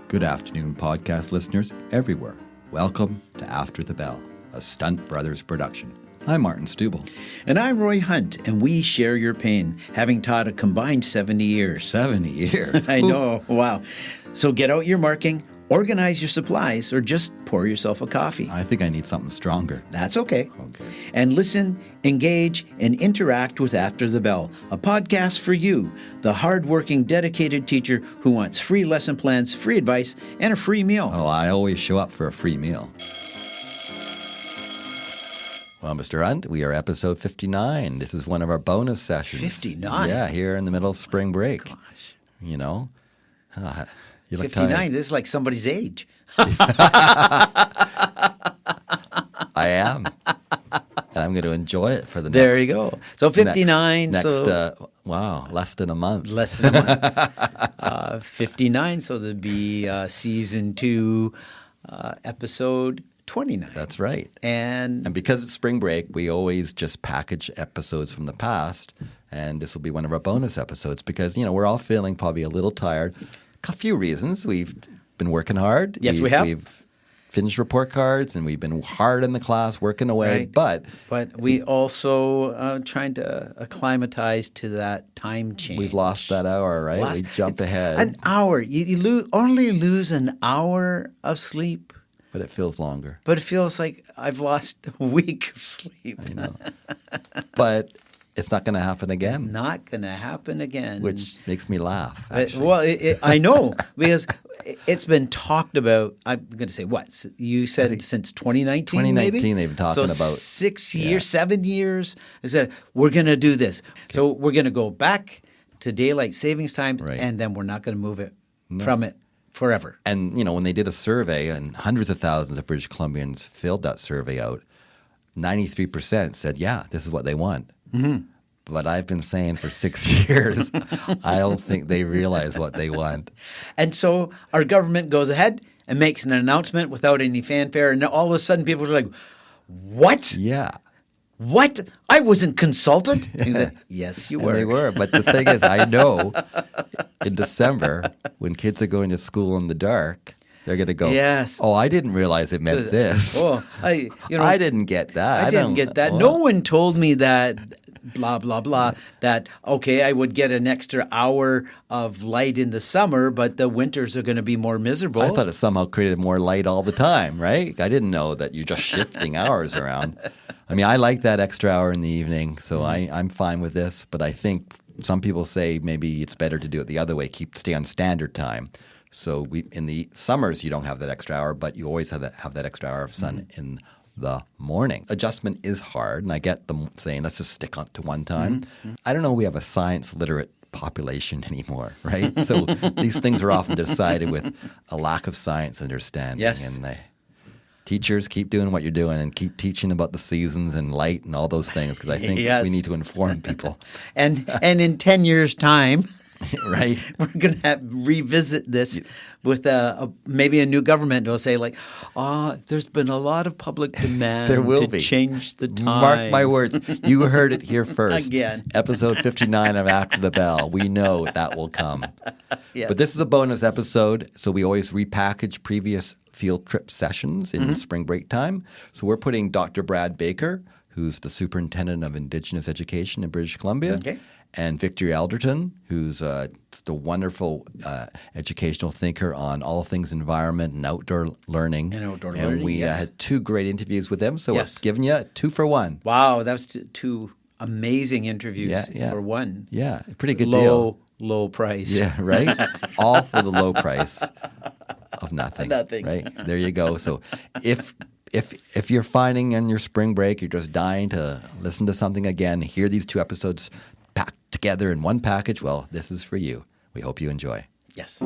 Good afternoon, podcast listeners everywhere. Welcome to After the Bell, a Stunt Brothers production. I'm Martin Stubel. And I'm Roy Hunt, and we share your pain, having taught a combined 70 years. 70 years. I know, wow. So get out your marking, organize your supplies, or just pour yourself a coffee. I think I need something stronger. That's okay. And listen, engage, and interact with After the Bell, a podcast for you, the hardworking, dedicated teacher who wants free lesson plans, free advice, and a free meal. Oh, I always show up for a free meal. Well, Mr. Hunt, we are episode 59. This is one of our bonus sessions. 59? Yeah, here in the middle of spring break. Gosh. You know? You look 59, tired. this is like somebody's age. I am. And I'm going to enjoy it for the There next... you go. So 59. Wow, less than a month. Less than a month. 59, so there'd be season 2, episode 29. That's right. And because it's spring break, we always just package episodes from the past, and this will be one of our bonus episodes because, you know, we're all feeling probably a little tired. A few reasons. We've been working hard. Yes, we have. We've finished report cards, and we've been hard in the class, working away. Right. But we also trying to acclimatize to that time change. We've lost that hour, right? We jumped ahead. An hour. You only lose an hour of sleep. But it feels longer. But it feels like I've lost a week of sleep. I know. But it's not going to happen again. It's not going to happen again. Which makes me laugh, actually. Well, I know, because it's been talked about. I'm going to say, what? You said since 2019, 2019 they've been talking about. 6 years, 7 years. They said, we're going to do this. Okay. So we're going to go back to daylight savings time, right. And then we're not going to move it from it forever. And, you know, when they did a survey and hundreds of thousands of British Columbians filled that survey out, 93% said, yeah, this is what they want. Mm-hmm. But I've been saying for 6 years, I don't think they realize what they want. And so our government goes ahead and makes an announcement without any fanfare. And all of a sudden people are like, what? Yeah. What? I wasn't consulted? He said, yes, you were. And they were. But the thing is, I know in December, when kids are going to school in the dark, they're going to go, yes. Oh, I didn't realize it meant this. Oh, I didn't get that. I didn't get that. No one told me that, blah, blah, blah, that, okay, I would get an extra hour of light in the summer, but the winters are going to be more miserable. I thought it somehow created more light all the time, right? I didn't know that you're just shifting hours around. I mean, I like that extra hour in the evening, so I'm fine with this. But I think some people say maybe it's better to do it the other way, stay on standard time. So in the summers, you don't have that extra hour, but you always have that extra hour of sun in the morning. Adjustment is hard, and I get them saying, let's just stick on to one time. Mm-hmm. I don't know we have a science-literate population anymore, right? So these things are often decided with a lack of science understanding. Yes. And teachers, keep doing what you're doing and keep teaching about the seasons and light and all those things because I think we need to inform people. And in 10 years' time, right, we're going to revisit this with maybe a new government. Will say like, there's been a lot of public demand there will to be. change the time. Mark my words. You heard it here first. Again. Episode 59 of After the Bell. We know that will come. Yes. But this is a bonus episode, so we always repackage previous Fieldtrip Sessions in spring break time. So we're putting Dr. Brad Baker, who's the Superintendent of Indigenous Education in British Columbia, and Victor Elderton, who's just a wonderful educational thinker on all things environment and outdoor learning. And we had 2 great interviews with them, so we're giving you 2 for 1. Wow, that was 2 amazing interviews for one. Yeah, pretty good deal. Low price. Yeah, right? All for the low price of nothing. Nothing. Right? There you go. So if you're finding in your spring break, you're just dying to listen to something again, hear these 2 episodes packed together in one package, well, this is for you. We hope you enjoy. Yes.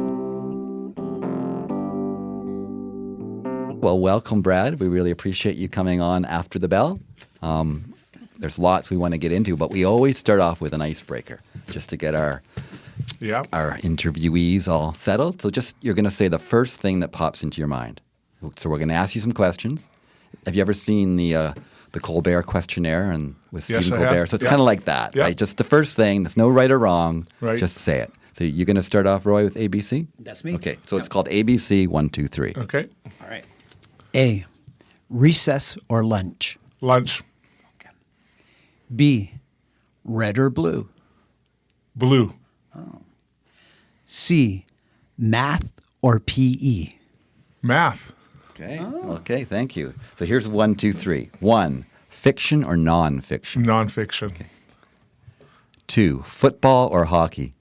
Well, welcome, Brad. We really appreciate you coming on After the Bell. There's lots we want to get into, but we always start off with an icebreaker just to get our interviewees all settled. So you're going to say the first thing that pops into your mind. So we're going to ask you some questions. Have you ever seen the Colbert questionnaire with Stephen Colbert? So it's kind of like that, right? Just the first thing. There's no right or wrong. Right. Just say it. So you're going to start off, Roy, with ABC? That's me. Okay, so it's called ABC 1, 2, 3. Okay. All right. A, recess or lunch? Lunch. B, red or blue? Blue. C, math or PE? Math. Okay. Okay, thank you. So here's 1, 2, 3. 1, fiction or nonfiction? Nonfiction. 2, football or hockey?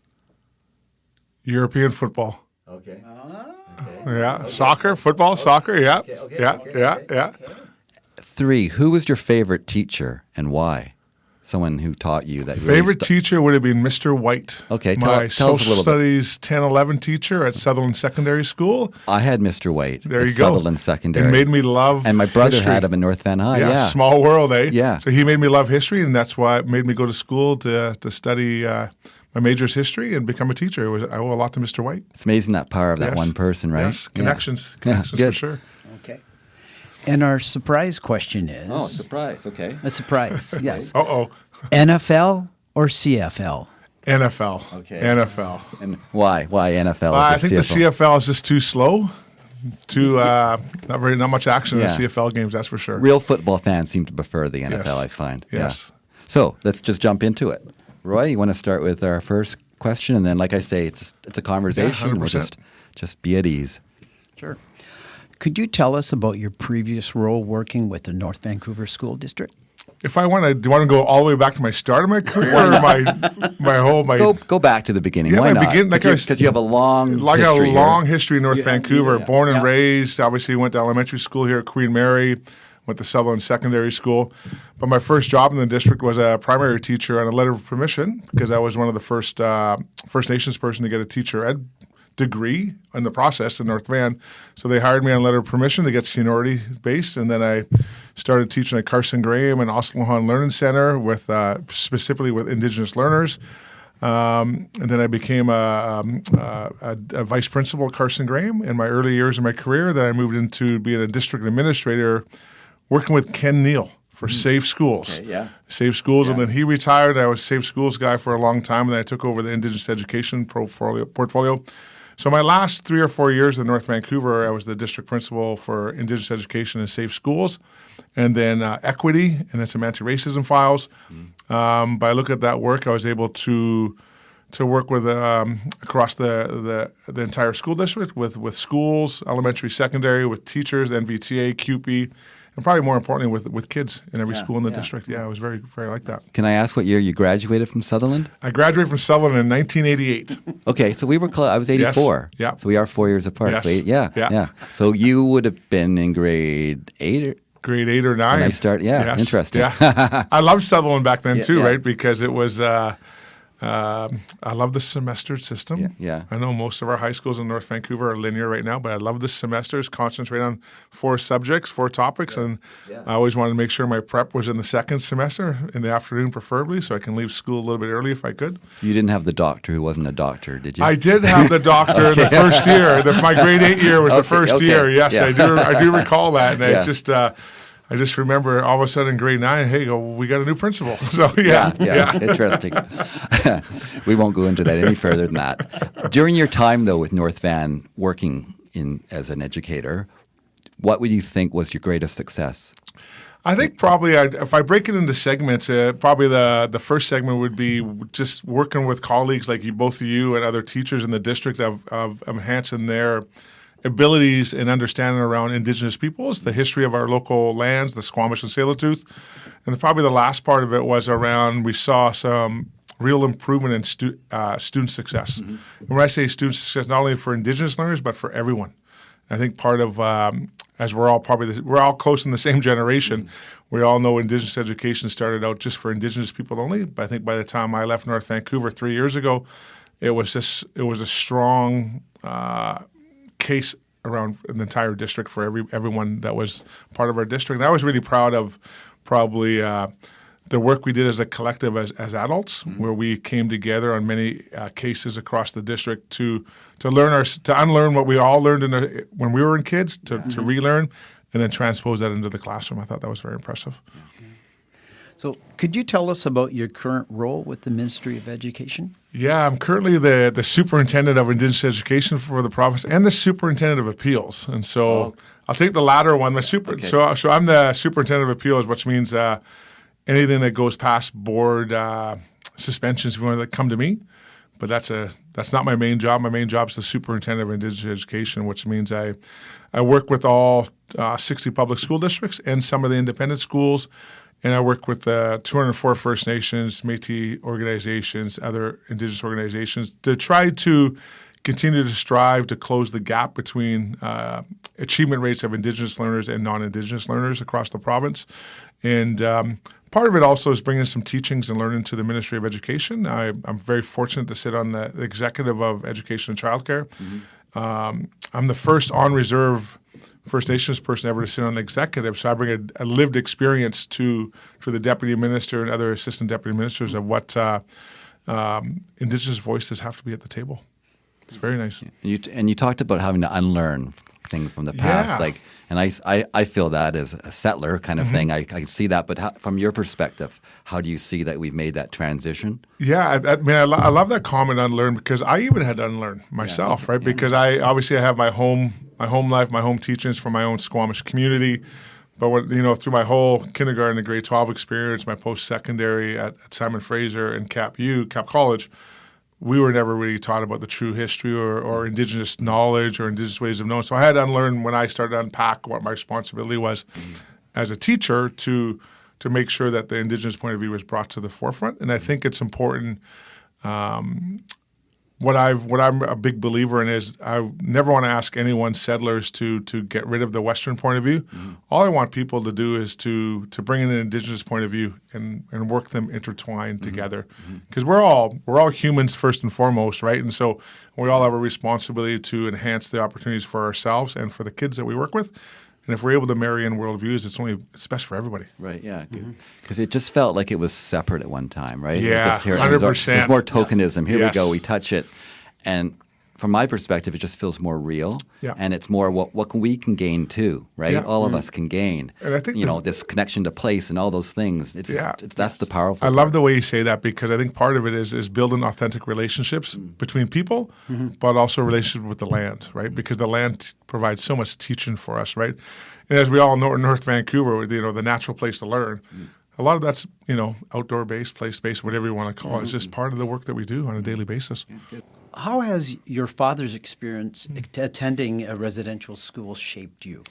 European football. Okay. Yeah. Soccer, football, soccer. Yeah. Yeah. 3, who was your favorite teacher and why? Someone who taught you that really Favorite teacher would have been Mr. White. Okay, my tell us a social little bit. studies 10-11 teacher at Sutherland Secondary School. I had Mr. White There at you go. Sutherland Secondary. It made me love And my brother history. had him in North Van High. Yeah. Small world, eh? Yeah. So he made me love history, and that's why it made me go to school to study my major's history and become a teacher. I owe a lot to Mr. White. It's amazing that power of that Yes. one person, right? Yes, connections. Yeah. Connections Yeah, for good. sure. Okay. And our surprise question is... Oh, surprise. Okay. A surprise, yes. Uh-oh. NFL or CFL? NFL. Okay. NFL. And why? Why NFL? I over think the CFL is just too slow. Not much action in the CFL games, that's for sure. Real football fans seem to prefer the NFL, Yes. I find. Yes. Yeah. So let's just jump into it. Roy, you want to start with our first question? And then, like I say, it's a conversation. Yeah, We'll 100%. just be at ease. Sure. Could you tell us about your previous role working with the North Vancouver School District? If I want to, do you want to go all the way back to my start of my career or my Go back to the beginning. Yeah, Why my not? begin- like I was- Because you have a long like history a long here. history in North Vancouver. yeah. Born and Yeah. raised, obviously went to elementary school here at Queen Mary, went to Sutherland Secondary School. But my first job in the district was a primary teacher on a letter of permission because I was one of the first First Nations person to get a teacher ed degree in the process in North Van. So they hired me on letter of permission to get seniority based, and then I started teaching at Carson Graham and Oslohan Learning Center with specifically with Indigenous learners. And then I became a vice principal at Carson Graham in my early years of my career. Then I moved into being a district administrator, working with Ken Neal for Safe Schools. Okay, yeah. Safe Schools, and then he retired. I was Safe Schools guy for a long time, and then I took over the Indigenous Education portfolio. So my last 3 or 4 years in North Vancouver, I was the district principal for Indigenous Education and Safe Schools, and then equity, and then some anti-racism files. By looking at that work, I was able to work with across the entire school district with schools, elementary, secondary, with teachers, NVTA, QP, and probably more importantly with kids in every school in the district. Yeah, I was very, very like that. Can I ask what year you graduated from Sutherland? I graduated from Sutherland in 1988. Okay, so we were close. I was 84. Yes, yeah. So we are 4 years apart. Yes, So yeah. So you would have been in grade 8 or... Grade 8 or 9. When I start, yeah, interesting. Yeah. I loved Sutherland back then too, yeah. right? Because it was, I love the semester system. Yeah. I know most of our high schools in North Vancouver are linear right now, but I love the semesters, concentrate on 4 subjects, 4 topics, and I always wanted to make sure my prep was in the second semester, in the afternoon preferably, so I can leave school a little bit early if I could. You didn't have the doctor who wasn't a doctor, did you? I did have the doctor the first year. My grade 8 year was the first year. Yes, yeah. I do recall that, and Yeah. I just remember all of a sudden in grade 9, hey, we got a new principal. So yeah. Interesting. We won't go into that any further than that. During your time, though, with North Van working as an educator, what would you think was your greatest success? I think probably if I break it into segments, probably the first segment would be just working with colleagues like both of you and other teachers in the district of enhancing their abilities and understanding around Indigenous peoples, the history of our local lands, the Squamish and Tsleil-Waututh. And probably the last part of it was around we saw some real improvement in student success. Mm-hmm. And when I say student success, not only for Indigenous learners, but for everyone. I think part of, as we're all close in the same generation, we all know Indigenous education started out just for Indigenous people only. But I think by the time I left North Vancouver 3 years ago, it was a strong case around an entire district for everyone that was part of our district. And I was really proud of probably the work we did as a collective as adults, where we came together on many cases across the district to unlearn what we all learned when we were in kids, to relearn, and then transpose that into the classroom. I thought that was very impressive. So could you tell us about your current role with the Ministry of Education? Yeah, I'm currently the Superintendent of Indigenous Education for the province and the Superintendent of Appeals. And so I'll take the latter one. Okay. So I'm the Superintendent of Appeals, which means anything that goes past board suspensions, if you want to come to me. But that's not my main job. My main job is the Superintendent of Indigenous Education, which means I work with all 60 public school districts and some of the independent schools, and I work with 204 First Nations, Métis organizations, other Indigenous organizations to try to continue to strive to close the gap between achievement rates of Indigenous learners and non-Indigenous learners across the province. And part of it also is bringing some teachings and learning to the Ministry of Education. I'm very fortunate to sit on the Executive of Education and Childcare. I'm the first on-reserve First Nations person ever to sit on the executive, so I bring a lived experience to the deputy minister and other assistant deputy ministers of what Indigenous voices have to be at the table. It's very nice. And you talked about having to unlearn things from the past, Yeah. and I feel that as a settler kind of thing. I see that, but from your perspective, how do you see that we've made that transition? Yeah, I love that comment, unlearn, because I even had to unlearn myself, right? Because I have my home life, my home teachings from my own Squamish community. But through my whole kindergarten and grade 12 experience, my post-secondary at Simon Fraser and Cap College, we were never really taught about the true history or Indigenous knowledge or Indigenous ways of knowing. So I had to unlearn when I started to unpack what my responsibility was as a teacher to make sure that the Indigenous point of view was brought to the forefront. And I think it's important. What I'm a big believer in is I never want to ask anyone, settlers, to get rid of the Western point of view. All I want people to do is to bring in an Indigenous point of view and work them intertwined together, because we're all humans first and foremost, right? And so we all have a responsibility to enhance the opportunities for ourselves and for the kids that we work with. And if we're able to marry in worldviews, it's best for everybody. Right, yeah. Because it just felt like it was separate at one time, right? Yeah, it was just 100%. There's more tokenism. Here Yes. we go, we touch it. And from my perspective, it just feels more real. Yeah. And it's more what we can gain too, right? Yeah. All of us can gain. And I think this connection to place and all those things. That's the powerful I part. love the way you say that, because I think part of it is building authentic relationships between people, but also relationship with the land, right? Because the land provides so much teaching for us, right? And as we all know, in North Vancouver, the natural place to learn. A lot of that's outdoor based, place based, whatever you want to call it. It's just part of the work that we do on a daily basis. How has your father's experience attending a residential school shaped you?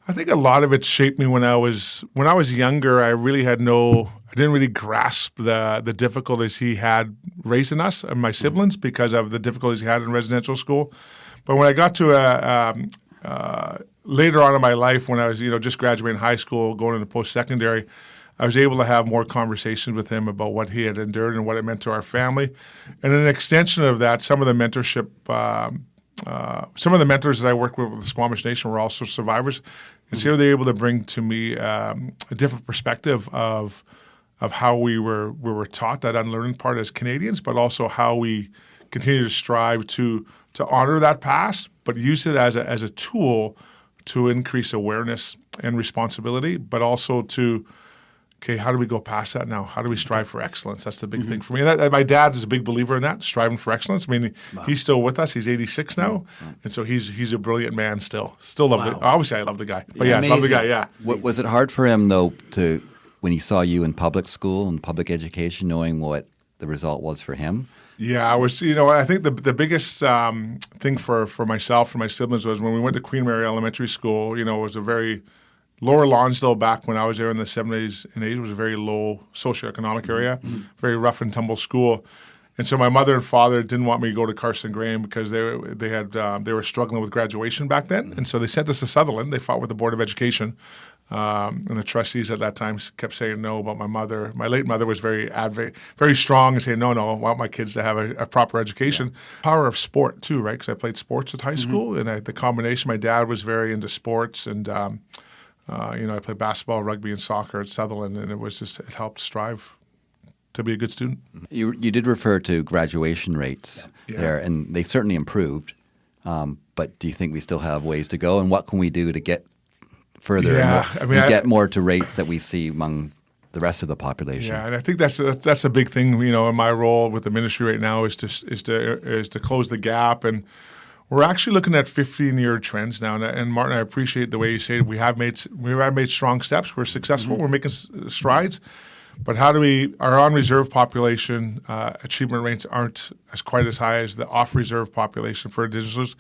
I think a lot of it shaped me when I was younger. I didn't really grasp the difficulties he had raising us and my siblings because of the difficulties he had in residential school. But when I got to later on in my life, when I was just graduating high school, going into post-secondary, I was able to have more conversations with him about what he had endured and what it meant to our family. And an extension of that, some of the mentorship, some of the mentors that I worked with the Squamish Nation were also survivors. And so they were able to bring to me a different perspective of how we were taught that unlearning part as Canadians, but also how we continue to strive to honor that past, but use it as a tool to increase awareness and responsibility, but also to how do we go past that now? How do we strive for excellence? That's the big thing for me. And my dad is a big believer in that, striving for excellence. I mean, he's still with us. He's 86 now. And so he's a brilliant man still. Still love it. Obviously, I love the guy. But yeah, love the guy, yeah. Was it hard for him, though, when he saw you in public school and public education, knowing what the result was for him? Yeah, I was. I think the biggest thing for myself, for my siblings, was when we went to Queen Mary Elementary School. It was a very Lower Lonsdale, back when I was there in the 70s and 80s, was a very low socioeconomic area, very rough and tumble school. And so my mother and father didn't want me to go to Carson Graham because they were struggling with graduation back then. And so they sent us to Sutherland. They fought with the Board of Education. And the trustees at that time kept saying no, but my mother, my late mother, was very strong and saying, no, I want my kids to have a proper education. Yeah. Power of sport too, right? Because I played sports at high school, and the combination, my dad was very into sports, and I played basketball, rugby, and soccer at Sutherland, and it helped strive to be a good student. You did refer to graduation rates there, and they've certainly improved. But do you think we still have ways to go, and what can we do to get further and get more to rates that we see among the rest of the population. Yeah, and I think that's a big thing. In my role with the ministry right now is to close the gap, and we're actually looking at 15-year trends now. And Martin, I appreciate the way you say it. We have made strong steps. We're successful. We're making strides. But how do our on-reserve population achievement rates aren't quite as high as the off-reserve population for Indigenous,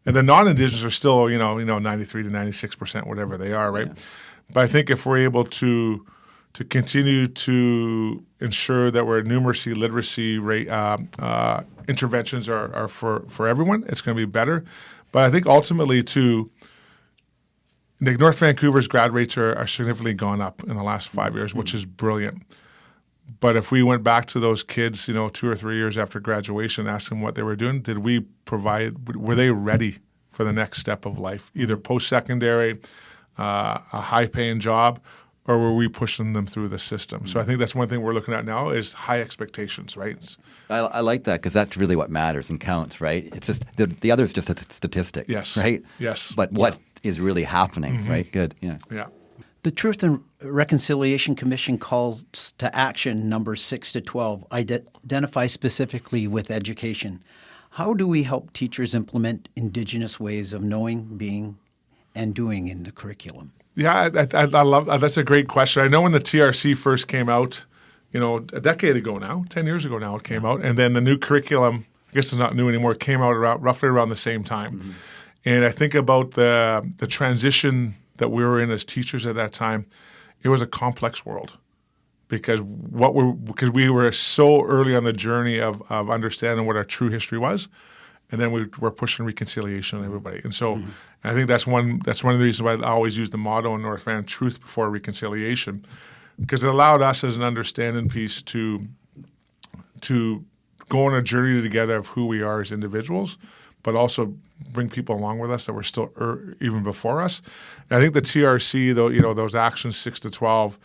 and the non-Indigenous are still 93 to 96%, whatever they are, right? Yeah. But I think if we're able to continue to ensure that our numeracy, literacy rate interventions are for everyone, it's going to be better. But I think ultimately too, North Vancouver's grad rates are significantly gone up in the last 5 years, which is brilliant. But if we went back to those kids, 2 or 3 years after graduation, and asked them what they were doing, were they ready for the next step of life, either post-secondary, a high-paying job, or were we pushing them through the system? So I think that's one thing we're looking at now is high expectations, right? I like that because that's really what matters and counts, right? It's just the other is just a statistic, yes, right? Yes. But what is really happening, right? Good, yeah. Yeah. The Truth and Reconciliation Commission calls to action numbers 6 to 12 identify specifically with education. How do we help teachers implement Indigenous ways of knowing, being, and doing in the curriculum? Yeah, I love that. That's a great question. I know when the TRC first came out, a decade ago now, 10 years ago now it came out, and then the new curriculum, I guess it's not new anymore, came out roughly around the same time. Mm-hmm. And I think about the transition that we were in as teachers at that time, it was a complex world because we were so early on the journey of understanding what our true history was, and then we were pushing reconciliation on everybody. And so I think that's one of the reasons why I always use the motto in North Van, truth before reconciliation, because it allowed us as an understanding piece to go on a journey together of who we are as individuals, but also bring people along with us that were still even before us. And I think the TRC, though, those actions 6 to 12,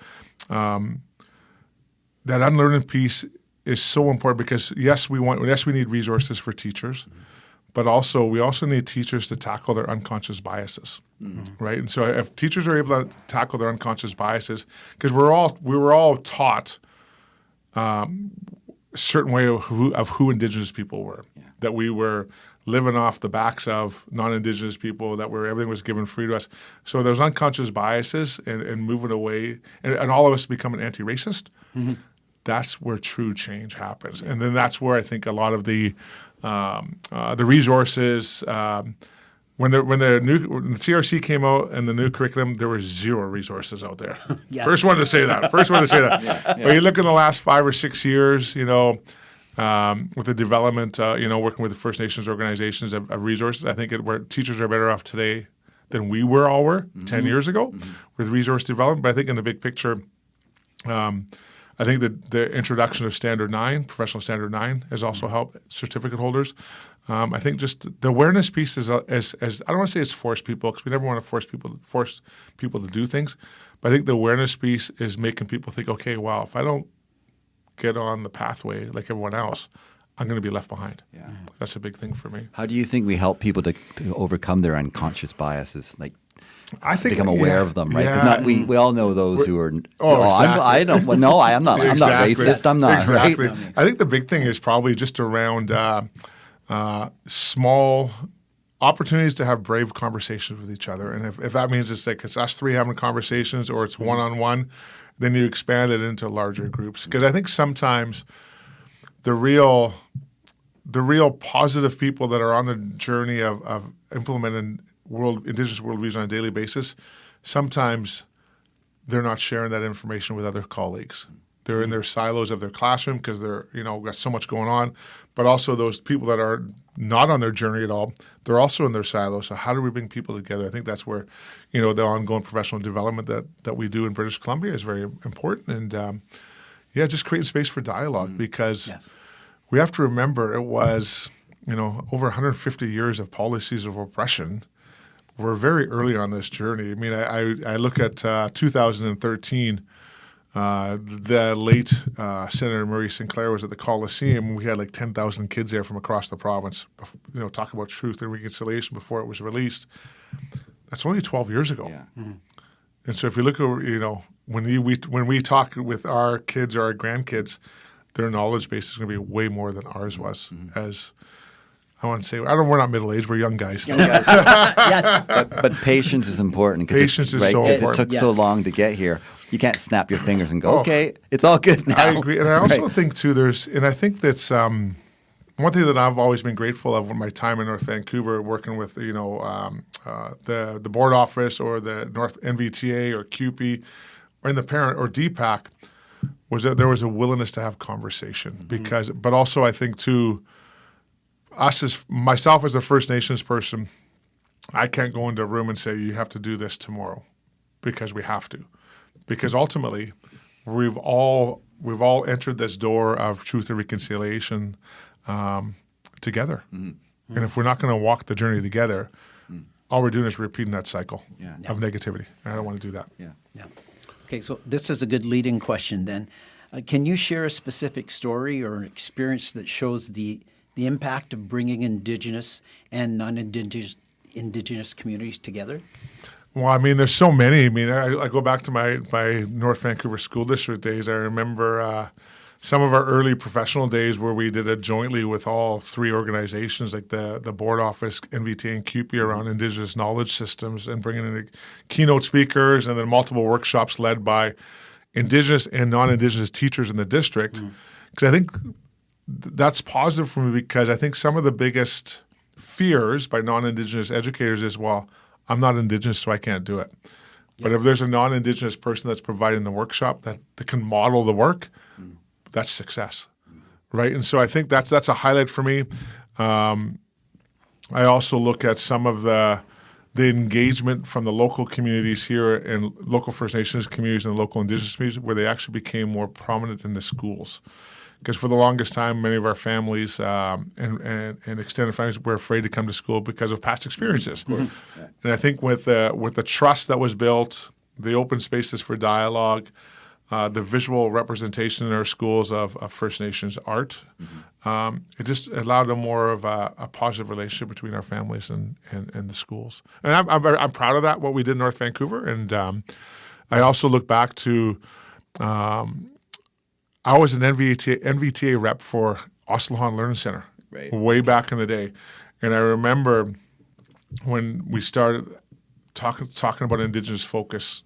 that unlearning piece is so important because yes, we need resources for teachers, but also we also need teachers to tackle their unconscious biases, right? And so if teachers are able to tackle their unconscious biases, because we were all taught a certain way of who Indigenous people were, that we were living off the backs of non-Indigenous people, that everything was given free to us. So those unconscious biases and moving away, and all of us becoming anti-racist, that's where true change happens. And then that's where I think a lot of the resources, when the TRC came out and the new curriculum, there were zero resources out there. Yes. First one to say that. But you look in the last 5 or 6 years, with the development, working with the First Nations organizations of resources, I think where teachers are better off today than we were 10 years ago with resource development. But I think in the big picture, I think that the introduction of Standard 9, Professional Standard 9, has also helped certificate holders. I think just the awareness piece is I don't want to say it's forced people because we never want to force people to do things, but I think the awareness piece is making people think, okay, wow, if I don't get on the pathway like everyone else, I'm going to be left behind. Yeah. That's a big thing for me. How do you think we help people to overcome their unconscious biases? Like, I think become aware of them, right? Yeah. We all know those who are. Exactly. I don't. Well, no, I'm not. I'm not racist. I'm not. Exactly. Right? I think the big thing is probably just around small opportunities to have brave conversations with each other, and if that means it's us three having conversations or it's one-on-one, then you expand it into larger groups. Because I think sometimes the real positive people that are on the journey of implementing Indigenous worldviews on a daily basis, sometimes they're not sharing that information with other colleagues. They're in their silos of their classroom because they're got so much going on. But also those people that are not on their journey at all, they're also in their silos. So how do we bring people together? I think that's where the ongoing professional development that we do in British Columbia is very important. And just creating space for dialogue because we have to remember it was over 150 years of policies of oppression. We're very early on this journey. I mean, I look at 2013. The late Senator Murray Sinclair was at the Coliseum. We had like 10,000 kids there from across the province, talk about truth and reconciliation before it was released. That's only 12 years ago. Yeah. Mm-hmm. And so if you look over, when we talk with our kids or our grandkids, their knowledge base is going to be way more than ours was. As I want to say, we're not middle aged; we're young guys. Yes. But patience is important. Patience is so It important. took so long to get here. You can't snap your fingers and go, okay, it's all good now. I agree, and I also think too. I think that's one thing that I've always been grateful of with my time in North Vancouver, working with the board office or the North NVTA or CUPE, or in the parent or DPAC, was that there was a willingness to have conversation. But also I think too, myself as a First Nations person, I can't go into a room and say you have to do this tomorrow, because we have to. Because ultimately, we've all entered this door of truth and reconciliation together. And if we're not going to walk the journey together, all we're doing is repeating that cycle of negativity. And I don't want to do that. Yeah. Okay, so this is a good leading question then. Can you share a specific story or an experience that shows the impact of bringing Indigenous and non-Indigenous communities together? Well, I mean, there's so many. I mean, I go back to my North Vancouver School District days. I remember some of our early professional days where we did it jointly with all three organizations, like the board office, NVTA, and CUPE around Indigenous knowledge systems, and bringing in keynote speakers, and then multiple workshops led by Indigenous and non-Indigenous teachers in the district. Because I think that's positive for me, because I think some of the biggest fears by non-Indigenous educators is, well, I'm not Indigenous, so I can't do it. But if there's a non-Indigenous person that's providing the workshop that can model the work, that's success, right? And so I think that's a highlight for me. I also look at some of the engagement from the local communities here and local First Nations communities and the local Indigenous communities, where they actually became more prominent in the schools. Because for the longest time, many of our families and extended families were afraid to come to school because of past experiences. And I think with the trust that was built, the open spaces for dialogue, the visual representation in our schools of First Nations art, it just allowed a more of a positive relationship between our families and the schools. And I'm proud of that, what we did in North Vancouver. And I also look back to I was an NVTA rep for Oslohan Learning Center way back in the day. And I remember when we started talking about Indigenous focus,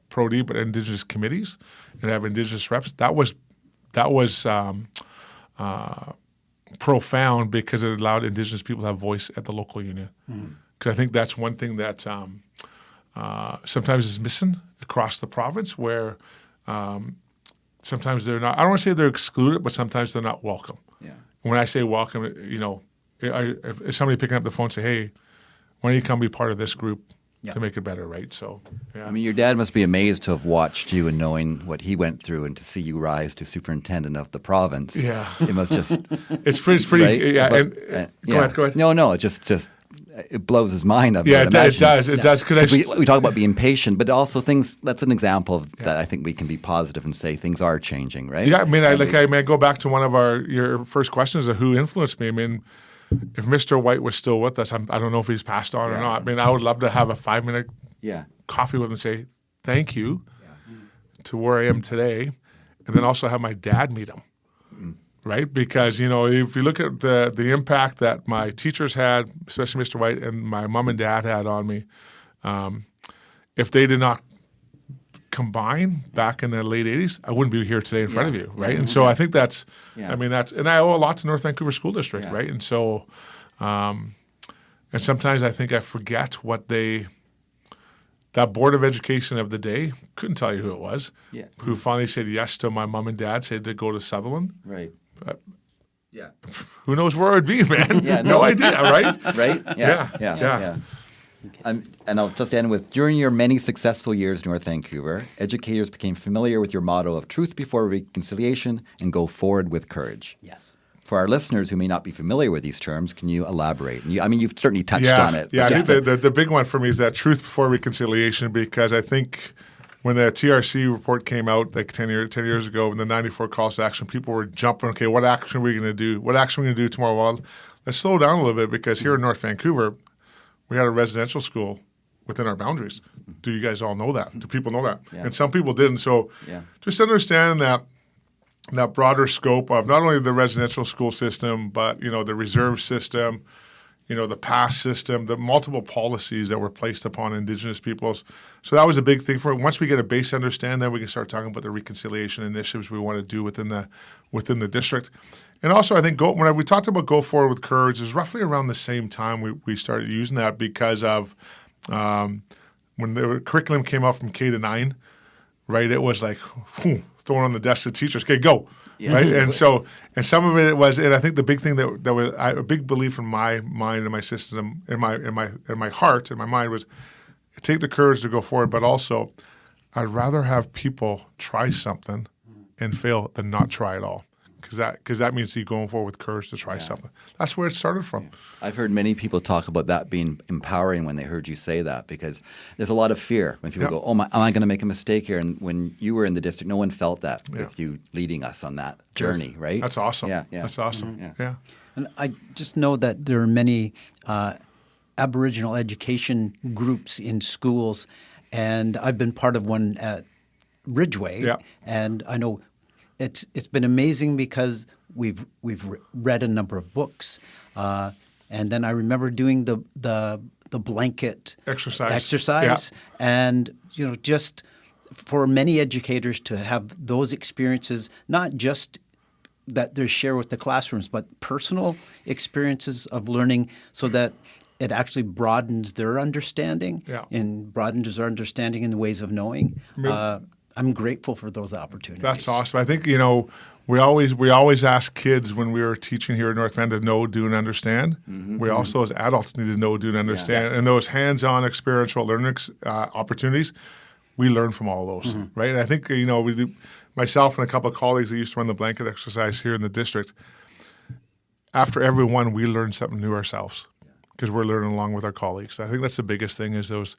Pro-D, but Indigenous committees, and have Indigenous reps, that was profound, because it allowed Indigenous people to have voice at the local union. Because I think that's one thing that sometimes is missing across the province, where sometimes they're not, I don't want to say they're excluded, but sometimes they're not welcome. When I say welcome, if somebody picking up the phone and say, hey, why don't you come be part of this group to make it better, right? So, I mean, your dad must be amazed to have watched you and knowing what he went through, and to see you rise to superintendent of the province. Yeah. It must just... It's pretty right? But, go ahead. No, it just it blows his mind up. Yeah, it does. It does. We talk about being patient, but also things, that's an example of that I think we can be positive and say things are changing, right? Yeah, I mean, I go back to one of your first questions of who influenced me. I mean, if Mr. White was still with us, I don't know if he's passed on or not. I mean, I would love to have a 5-minute coffee with him and say thank you to where I am today, and then also have my dad meet him. Right? Because, if you look at the impact that my teachers had, especially Mr. White, and my mom and dad had on me, if they did not combine back in the late 80s, I wouldn't be here today in front of you, right? And so I think that's, and I owe a lot to North Vancouver School District, right? And so, and sometimes I think I forget what that Board of Education of the day, couldn't tell you who it was, who finally said yes to my mom and dad, said to go to Sutherland. Right. Who knows where I'd be, man? No idea, right? Right? Yeah. Okay. And I'll just end with, during your many successful years in North Vancouver, educators became familiar with your motto of truth before reconciliation and go forward with courage. Yes. For our listeners who may not be familiar with these terms, can you elaborate? You've certainly touched on it. Yeah, I think the big one for me is that truth before reconciliation, because I think when the TRC report came out like 10 years ago, in the 94 calls to action, people were jumping, okay, what action are we going to do? What action are we going to do tomorrow? Well, let's slow down a little bit, because here in North Vancouver, we had a residential school within our boundaries. Do you guys all know that? Do people know that? Yeah. And some people didn't. So Yeah. just understand that broader scope of not only the residential school system, but, the reserve system, the pass system, the multiple policies that were placed upon Indigenous peoples. So that was a big thing for it. Once we get a base understand, then we can start talking about the reconciliation initiatives we want to do within the district. And also, I think when we talked about Go Forward with Courage, it was roughly around the same time we started using that because of when the curriculum came out from K to 9, right? It was like throwing on the desk of teachers, okay, go. Yeah. Right, and some of it was, and I think the big thing that was a big belief in my mind and my system, in my heart and my mind was, take the courage to go forward, but also, I'd rather have people try something and fail than not try at all, because that means you going forward with courage to try something. That's where it started from. I've heard many people talk about that being empowering when they heard you say that, because there's a lot of fear when people go, am I going to make a mistake here? And when you were in the district, no one felt that with you leading us on that journey, right? That's awesome. Yeah. That's awesome. Mm-hmm. Yeah. And I just know that there are many Aboriginal education groups in schools, and I've been part of one at Ridgeway, and I know it's been amazing because we've read a number of books, and then I remember doing the blanket exercise, and just for many educators to have those experiences, not just that they're shared with the classrooms, but personal experiences of learning, so that it actually broadens their understanding and broadens our understanding in the ways of knowing. I'm grateful for those opportunities. That's awesome. I think, we always ask kids when we were teaching here in North Van to know, do, and understand. Mm-hmm. We also, as adults, need to know, do, and understand. And those hands-on experiential learning opportunities, we learn from all of those, right? And I think, we do, myself and a couple of colleagues that used to run the blanket exercise here in the district, after every one, we learn something new ourselves because we're learning along with our colleagues. I think that's the biggest thing is those.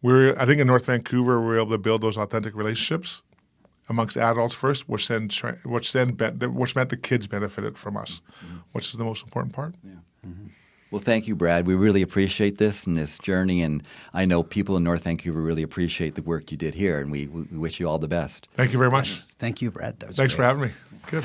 I think in North Vancouver, we were able to build those authentic relationships amongst adults first, which meant the kids benefited from us, which is the most important part. Yeah. Mm-hmm. Well, thank you, Brad. We really appreciate this and this journey, and I know people in North Vancouver really appreciate the work you did here, and we wish you all the best. Thank you very much. Yes. Thank you, Brad. That was Thanks great. for having me. Good.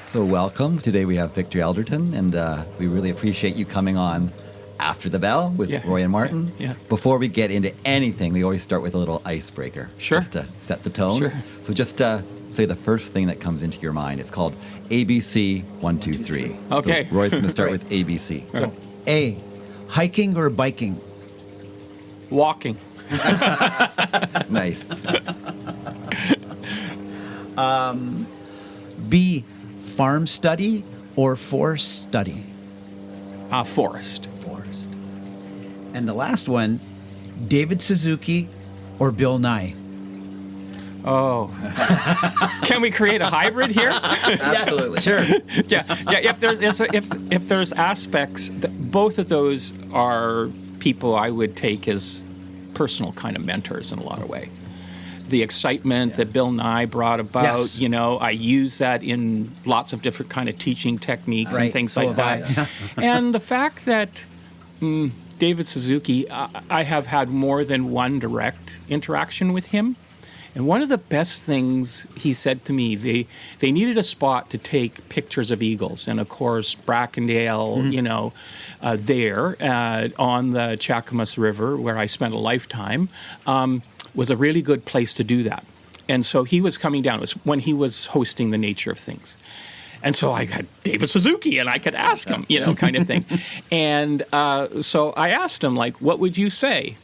So welcome. Today we have Victor Elderton, and we really appreciate you coming on After the Bell with Roy and Martin. Yeah. Before we get into anything, we always start with a little icebreaker. Sure. Just to set the tone. Sure. So just say the first thing that comes into your mind. It's called ABC 1, 2, 3. Okay. So Roy's going to start with ABC. So, A, hiking or biking? Walking. Nice. B, farm study or forest study? Forest. Forest. And the last one, David Suzuki or Bill Nye? Oh. Can we create a hybrid here? Absolutely. Sure. Yeah. If there's aspects, both of those are people I would take as personal kind of mentors in a lot of ways. The excitement that Bill Nye brought about, Yes. I use that in lots of different kind of teaching techniques and things like that. And the fact that David Suzuki, I have had more than one direct interaction with him. And one of the best things he said to me, they needed a spot to take pictures of eagles. And of course, Brackendale, there on the Cheakamus River, where I spent a lifetime, was a really good place to do that. And so he was coming down. It was when he was hosting the Nature of Things. And so I had David Suzuki, and I could ask him, kind of thing. And so I asked him, what would you say?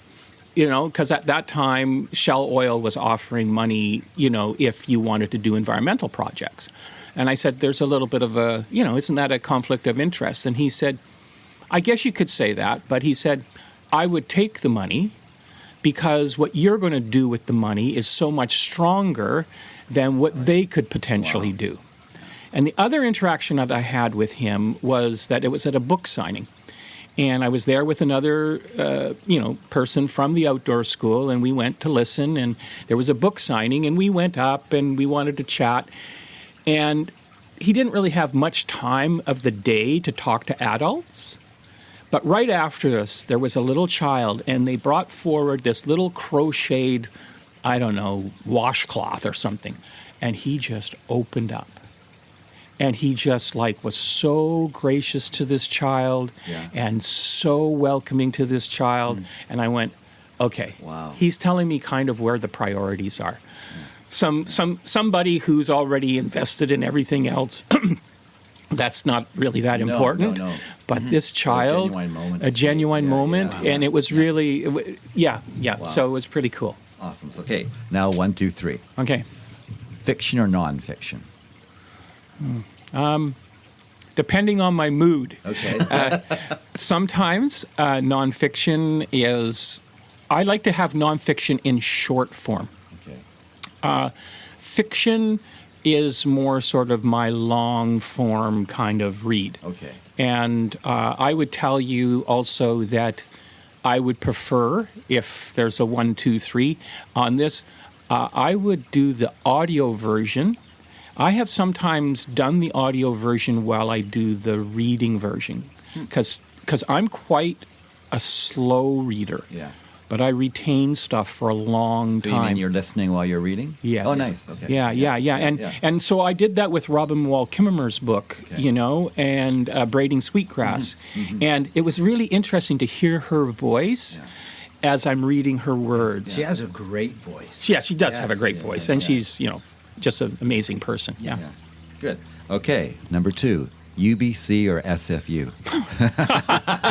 Because at that time, Shell Oil was offering money, if you wanted to do environmental projects. And I said, there's a little bit of a, isn't that a conflict of interest? And he said, I guess you could say that. But he said, I would take the money because what you're going to do with the money is so much stronger than what they could potentially do. And the other interaction that I had with him was that it was at a book signing. And I was there with another, person from the outdoor school, and we went to listen, and there was a book signing, and we went up, and we wanted to chat. And he didn't really have much time of the day to talk to adults. But right after this, there was a little child, and they brought forward this little crocheted, I don't know, washcloth or something. And he just opened up. And he just was so gracious to this child and so welcoming to this child. And I went, okay, wow. He's telling me kind of where the priorities are. Somebody who's already invested in everything else, that's not really that important. No. But this child, a genuine moment, and it was really, Wow. So it was pretty cool. Awesome. So, okay, now 1, 2, 3. Okay. Fiction or nonfiction? Depending on my mood. Okay. Sometimes nonfiction is, I like to have nonfiction in short form. Okay. Fiction is more sort of my long form kind of read. Okay. And I would tell you also that I would prefer, if there's a 1, 2, 3 on this, I would do the audio version. I have sometimes done the audio version while I do the reading version, because I'm quite a slow reader. Yeah. But I retain stuff for a long So time. you mean you're listening while you're reading? Yes. Oh, nice. Okay. Yeah. And so I did that with Robin Wall Kimmerer's book, and Braiding Sweetgrass. Mm-hmm. And it was really interesting to hear her voice as I'm reading her words. She has a great voice. Yeah, she does have a great voice. And she's, just an amazing person. Yeah. Good. Okay, number 2. UBC or SFU?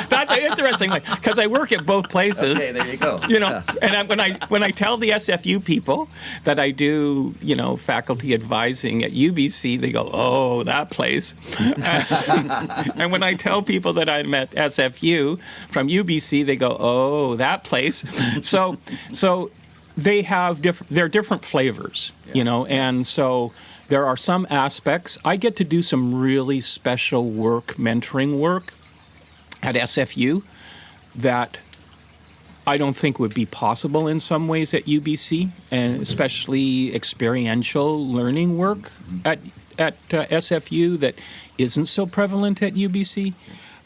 That's an interesting one, because I work at both places. Okay, there you go. And when I tell the SFU people that I do, faculty advising at UBC, they go, "Oh, that place." And when I tell people that I'm at SFU from UBC, they go, "Oh, that place." So they have they're different flavors, and so. There are some aspects. I get to do some really special work, mentoring work at SFU that I don't think would be possible in some ways at UBC, and especially experiential learning work at SFU that isn't so prevalent at UBC.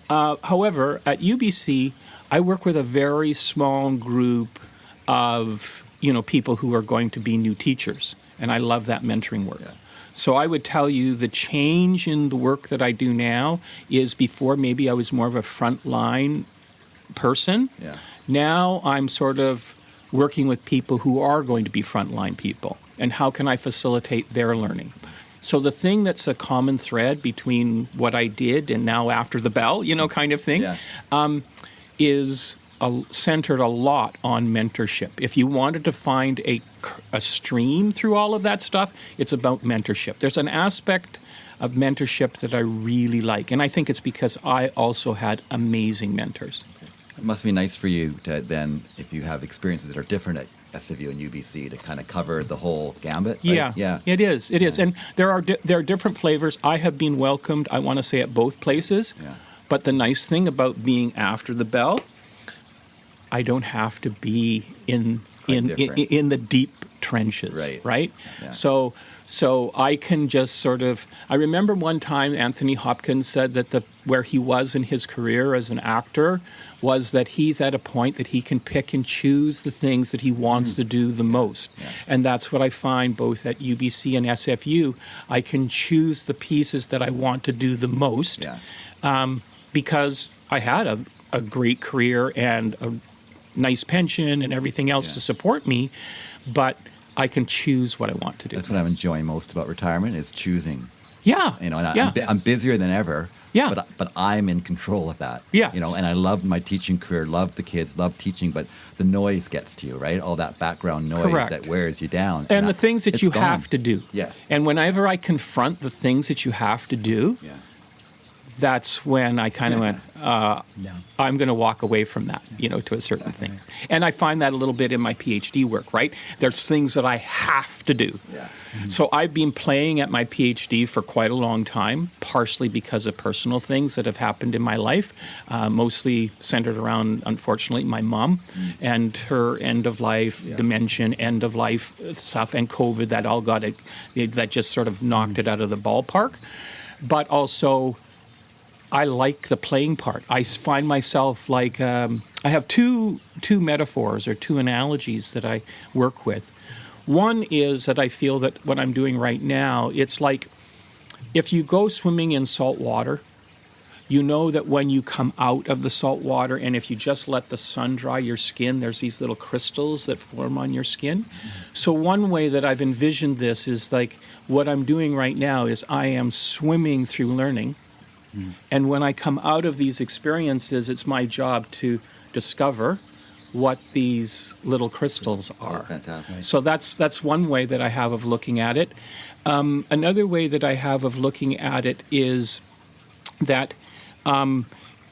However, at UBC, I work with a very small group of people who are going to be new teachers, and I love that mentoring work. Yeah. So I would tell you the change in the work that I do now is before maybe I was more of a frontline person. Yeah. Now I'm sort of working with people who are going to be frontline people, and how can I facilitate their learning. So the thing that's a common thread between what I did and now after the bell, kind of thing, is centered a lot on mentorship. If you wanted to find a stream through all of that stuff, it's about mentorship. There's an aspect of mentorship that I really like, and I think it's because I also had amazing mentors. It must be nice for you to then, if you have experiences that are different at SFU and UBC, to kind of cover the whole gambit. Right? Yeah, it is. It is, and there are different flavors. I have been welcomed, I want to say, at both places. Yeah. But the nice thing about being after the bell, I don't have to be in the deep trenches, right? Yeah. So I can just sort of. I remember one time Anthony Hopkins said that where he was in his career as an actor was that he's at a point that he can pick and choose the things that he wants to do the most, and that's what I find both at UBC and SFU. I can choose the pieces that I want to do the most, because I had a great career and a nice pension and everything else to support me, but I can choose what I want to do. That's what I'm enjoying most about retirement, is choosing. Yeah. And I'm busier than ever. Yeah. But I'm in control of that. Yes. And I love my teaching career, love the kids, love teaching, but the noise gets to you, right? All that background noise that wears you down. And the things that you have to do. Yes. And whenever I confront the things that you have to do, that's when I kind of went, I'm going to walk away from that, to a certain things. And I find that a little bit in my PhD work, right? There's things that I have to do. Yeah. So I've been playing at my PhD for quite a long time, partially because of personal things that have happened in my life, mostly centered around, unfortunately, my mom and her end of life, dementia, end of life stuff, and COVID. That all that just sort of knocked it out of the ballpark. But also, I like the playing part. I find myself like I have two metaphors or two analogies that I work with. One is that I feel that what I'm doing right now, it's like if you go swimming in salt water, you know that when you come out of the salt water, and if you just let the sun dry your skin, there's these little crystals that form on your skin. So one way that I've envisioned this is like what I'm doing right now is I am swimming through learning. And when I come out of these experiences, it's my job to discover what these little crystals are. Fantastic. So that's one way that I have of looking at it. Another way that I have of looking at it is that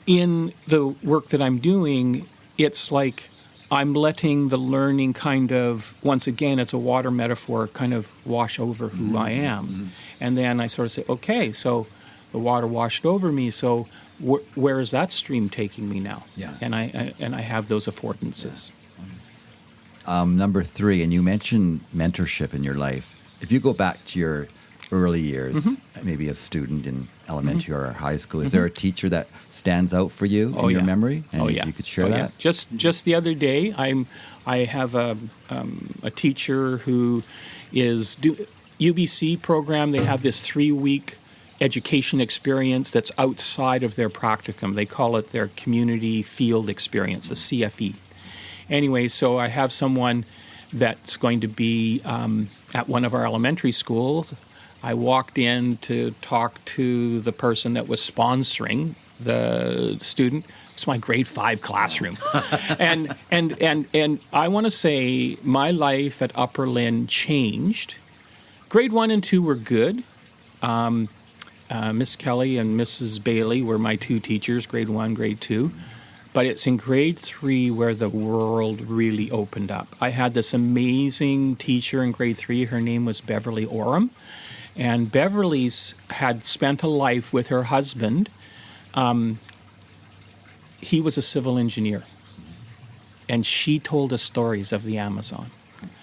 in the work that I'm doing, it's like I'm letting the learning kind of, once again, it's a water metaphor, kind of wash over who I am. And then I sort of say, okay, so the water washed over me, so where is that stream taking me now? Yeah. And I have those affordances. Number 3, and you mentioned mentorship in your life. If you go back to your early years, maybe a student in elementary or high school, is there a teacher that stands out for you in your memory? And you could share that? Yeah. Just the other day, I have a teacher who is UBC program. They have this 3-week education experience that's outside of their practicum. They call it their community field experience, the CFE. Anyway, so I have someone that's going to be at one of our elementary schools. I walked in to talk to the person that was sponsoring the student. It's my grade 5 classroom. and I want to say my life at Upper Lynn changed. Grade 1 and 2 were good. Miss Kelly and Mrs. Bailey were my 2 teachers, grade 1, grade 2. But it's in grade 3 where the world really opened up. I had this amazing teacher in grade 3. Her name was Beverly Oram. And Beverly's had spent a life with her husband. He was a civil engineer. And she told us stories of the Amazon.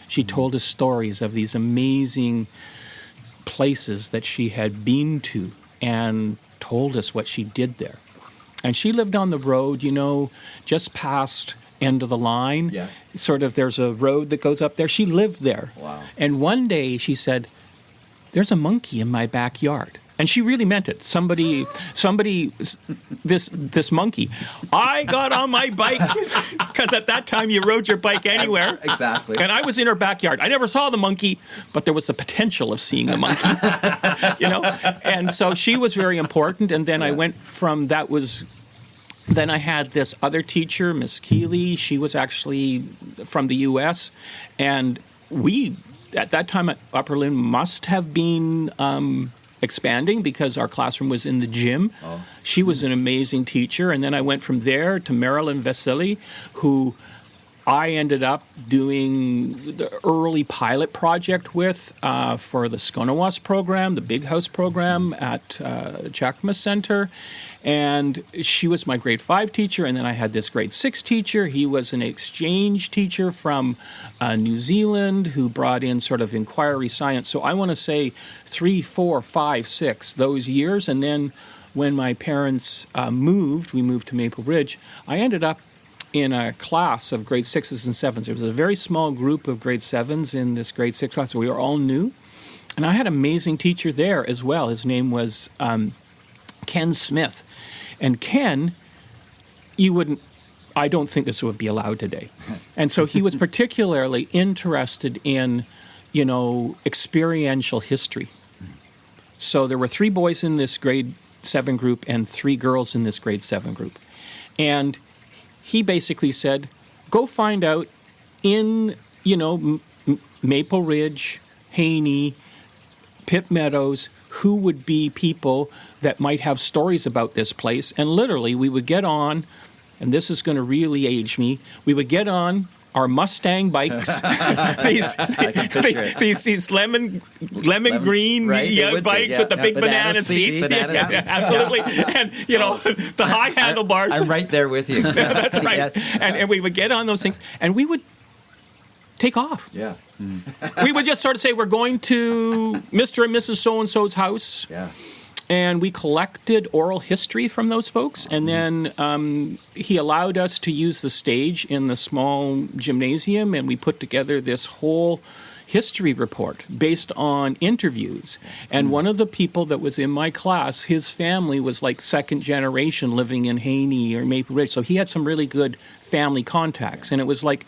She told us stories of these amazing places that she had been to and told us what she did there. And she lived on the road, just past end of the line. Yeah. Sort of, there's a road that goes up there. She lived there. Wow. And one day she said, there's a monkey in my backyard. And she really meant it. Somebody, this monkey. I got on my bike, because at that time you rode your bike anywhere. Exactly. And I was in her backyard. I never saw the monkey, but there was the potential of seeing the monkey. And so she was very important. And then I went from that was. Then I had this other teacher, Miss Keeley. She was actually from the U.S. And we, at that time at Upper Lynn, must have been expanding because our classroom was in the gym. Oh. She was an amazing teacher. And then I went from there to Marilyn Vasily, who I ended up doing the early pilot project with for the Squamish program, the Big House program at Cheakamus Center. And she was my grade 5 teacher. And then I had this grade 6 teacher. He was an exchange teacher from New Zealand who brought in sort of inquiry science. So I want to say 3, 4, 5, 6, those years. And then when my parents we moved to Maple Ridge, I ended up in a class of grade 6s and 7s. There was a very small group of grade 7s in this grade 6 class. We were all new. And I had an amazing teacher there as well. His name was Ken Smith. And Ken, I don't think this would be allowed today. And so he was particularly interested in, experiential history. So there were 3 boys in this grade 7 group and 3 girls in this grade 7 group. And he basically said, go find out in, Maple Ridge, Haney, Pitt Meadows, who would be people that might have stories about this place. And literally, we would get on, and this is going to really age me, we would get on our Mustang bikes, these lemon green right? bikes with the big banana seats. Absolutely. And, the high handlebars. I'm right there with you. That's right. Yes. And we would get on those things, and we would take off. Yeah. We would just sort of say, we're going to Mr. and Mrs. So-and-so's house. Yeah. And we collected oral history from those folks. And then he allowed us to use the stage in the small gymnasium, and we put together this whole history report based on interviews. And one of the people that was in my class, his family was like second generation living in Haney or Maple Ridge. So he had some really good family contacts. And it was like,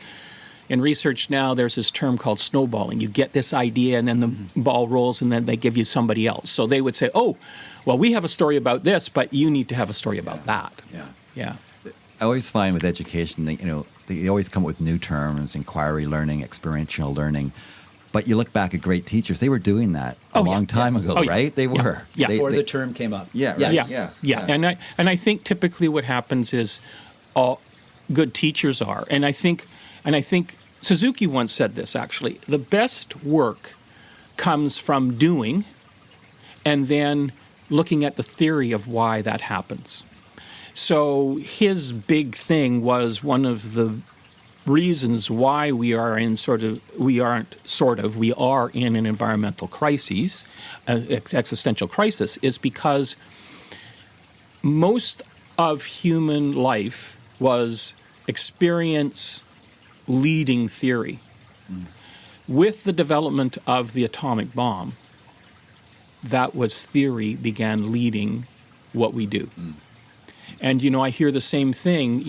in research now, there's this term called snowballing. You get this idea, and then the ball rolls, and then they give you somebody else. So they would say, oh, well, we have a story about this, but you need to have a story about that. Yeah. I always find with education that, they always come up with new terms, inquiry learning, experiential learning. But you look back at great teachers, they were doing that a long time ago, right? They were. Yeah. Before the term came up. Yeah, Yes. right. Yeah. And I think typically what happens is all good teachers are. And I think Suzuki once said this, actually. The best work comes from doing and then looking at the theory of why that happens. So his big thing was one of the reasons why we are in we are in an environmental crisis, existential crisis, is because most of human life was experience leading theory. With the development of the atomic bomb, that was theory began leading what we do. And, I hear the same thing,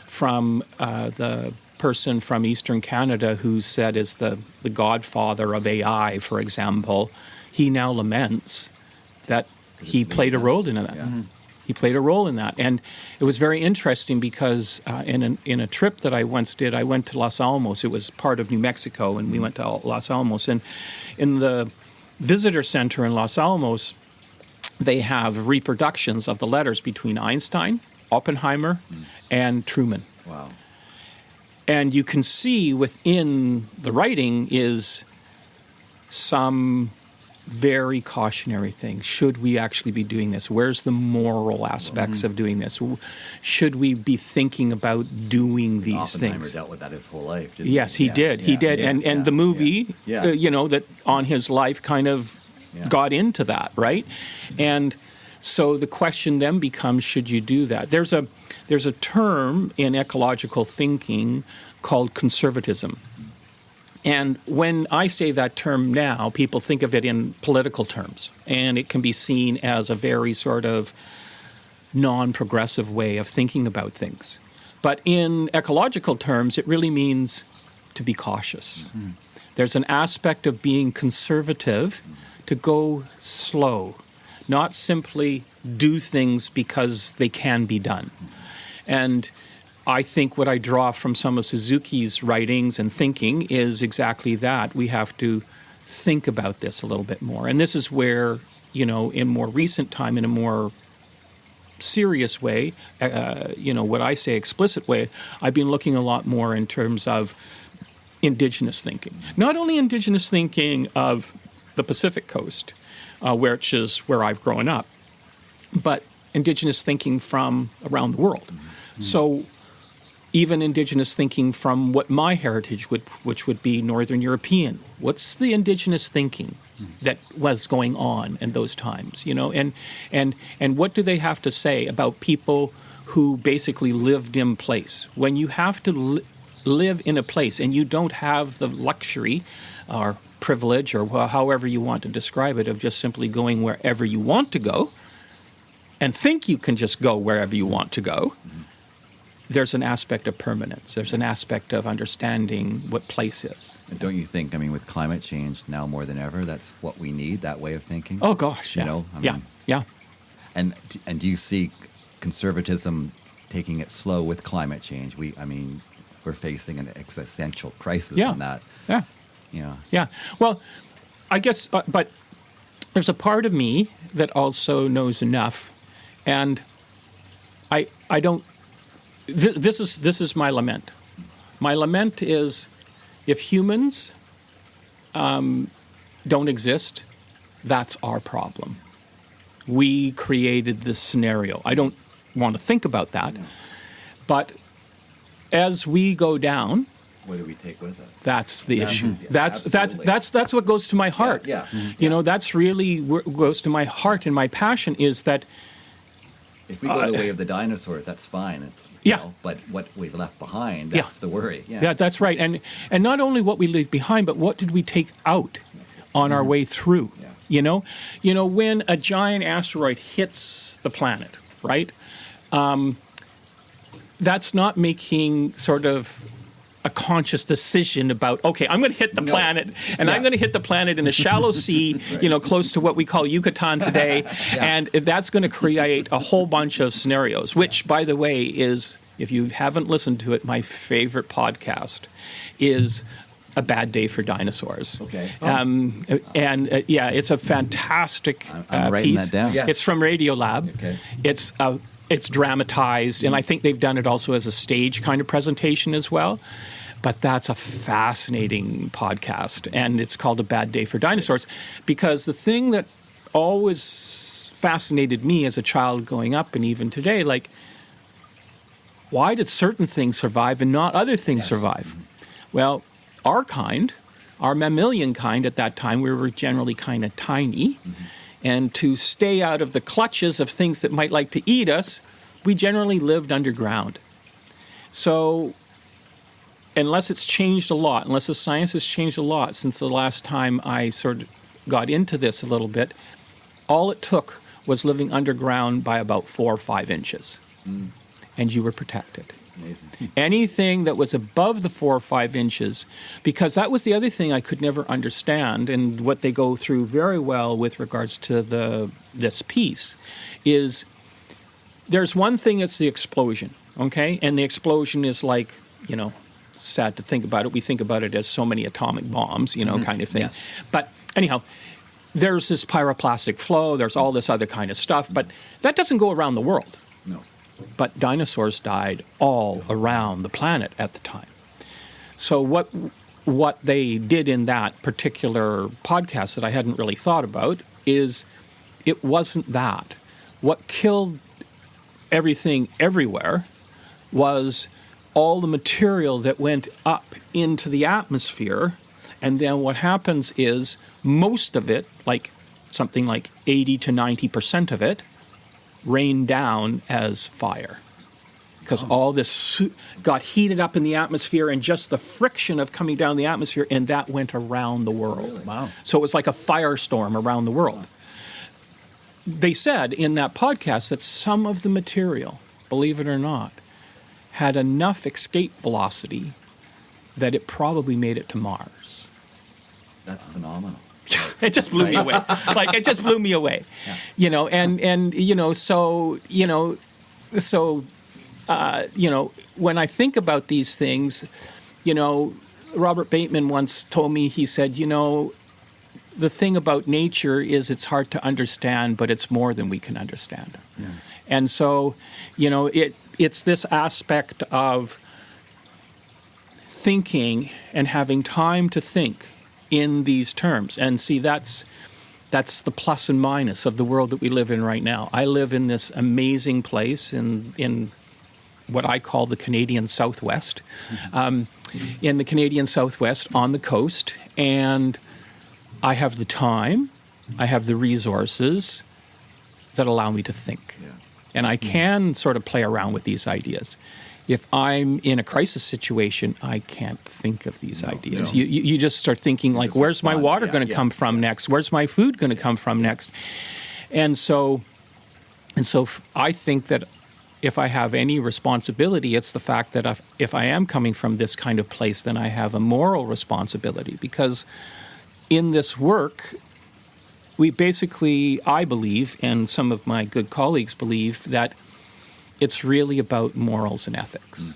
from the person from Eastern Canada who said is the godfather of AI, for example. He now laments that he played a role in that. Yeah. He played a role in that. And it was very interesting because in a trip that I once did, I went to Los Alamos. It was part of New Mexico, and we went to Los Alamos. And in the visitor center in Los Alamos, they have reproductions of the letters between Einstein, Oppenheimer, and Truman. Wow. And you can see within the writing is some very cautionary things. Should we actually be doing this? Where's the moral aspects of doing this? Should we be thinking about doing these Oppenheimer things? dealt with that his whole life, didn't Yes, he did. He did. And the movie, that on his life kind of got into that, right? And so the question then becomes, should you do that? There's a term in ecological thinking called conservatism. And when I say that term now, people think of it in political terms, and it can be seen as a very sort of non-progressive way of thinking about things. But in ecological terms, it really means to be cautious. There's an aspect of being conservative, to go slow, not simply do things because they can be done. And I think what I draw from some of Suzuki's writings and thinking is exactly that. We have to think about this a little bit more. And this is where, in more recent time, in a more serious way, what I say explicit way, I've been looking a lot more in terms of Indigenous thinking. Not only Indigenous thinking of the Pacific Coast, which is where I've grown up, but Indigenous thinking from around the world. So even Indigenous thinking from what my heritage which would be Northern European. What's the Indigenous thinking that was going on in those times, and what do they have to say about people who basically lived in place? When you have to live in a place and you don't have the luxury or privilege or however you want to describe it of just simply going wherever you want to go and think you can just go wherever you want to go, there's an aspect of permanence. There's an aspect of understanding what place is. And don't you think, with climate change now more than ever, that's what we need, that way of thinking? Oh, gosh, yeah. Yeah. And do you see conservatism taking it slow with climate change? We're facing an existential crisis on that. Yeah. Yeah. Yeah. Well, I guess, but there's a part of me that also knows enough, and I don't. This is my lament. My lament is, if humans don't exist, that's our problem. We created this scenario. I don't want to think about that, but as we go down, what do we take with us? that's the issue. Yeah, That's what goes to my heart. Yeah. You know, that's really what goes to my heart, and my passion is that. If we go the way of the dinosaurs, that's fine. Yeah. But what we've left behind, that's the worry. Yeah, that's right. And not only what we leave behind, but what did we take out on our way through? Yeah. You know, when a giant asteroid hits the planet, right? That's not making sort of a conscious decision about, okay, I'm going to hit the planet, and I'm going to hit the planet in a shallow sea, close to what we call Yucatan today, and that's going to create a whole bunch of scenarios, which, by the way, is, if you haven't listened to it, my favorite podcast is A Bad Day for Dinosaurs. Okay. It's a fantastic I'm writing piece. that down. Yes. It's from Radiolab. Okay. It's dramatized, and I think they've done it also as a stage kind of presentation as well. But that's a fascinating podcast, and it's called A Bad Day for Dinosaurs, because the thing that always fascinated me as a child growing up, and even today, like, why did certain things survive and not other things survive? Well, our kind, our mammalian kind at that time, we were generally kind of tiny. And to stay out of the clutches of things that might like to eat us, we generally lived underground. So unless it's changed a lot, unless the science has changed a lot since the last time I sort of got into this a little bit, all it took was living underground by about 4 or 5 inches. And you were protected. Amazing. Anything that was above the 4 or 5 inches, because that was the other thing I could never understand, and what they go through very well with regards to this piece, is there's one thing, it's the explosion, okay? And the explosion is like, sad to think about it. We think about it as so many atomic bombs, kind of thing. Yes. But anyhow, there's this pyroclastic flow, there's all this other kind of stuff, but that doesn't go around the world. No. But dinosaurs died all around the planet at the time. So what they did in that particular podcast that I hadn't really thought about is it wasn't that. What killed everything everywhere was all the material that went up into the atmosphere, and then what happens is most of it, like something like 80 to 90% of it, rained down as fire, because all this got heated up in the atmosphere, and just the friction of coming down the atmosphere, and that went around the world. Really? Wow. So it was like a firestorm around the world. They said in that podcast that some of the material, believe it or not, had enough escape velocity that it probably made it to Mars. That's phenomenal. It just blew me away. Like, it just blew me away. Yeah. When I think about these things, Robert Bateman once told me, he said, the thing about nature is it's hard to understand, but it's more than we can understand. Yeah. And so, it's this aspect of thinking and having time to think in these terms. And see, that's the plus and minus of the world that we live in right now. I live in this amazing place in what I call the Canadian Southwest, in the Canadian Southwest on the coast, and I have the time, I have the resources that allow me to think. Yeah. And I can sort of play around with these ideas. If I'm in a crisis situation, I can't think of these ideas. No. You just start thinking, like, just where's my respond. water Yeah, going to yeah, come from next? Where's my food going to come from next? And so I think that if I have any responsibility, it's the fact that if I am coming from this kind of place, then I have a moral responsibility. Because in this work, we basically, I believe, and some of my good colleagues believe, that it's really about morals and ethics.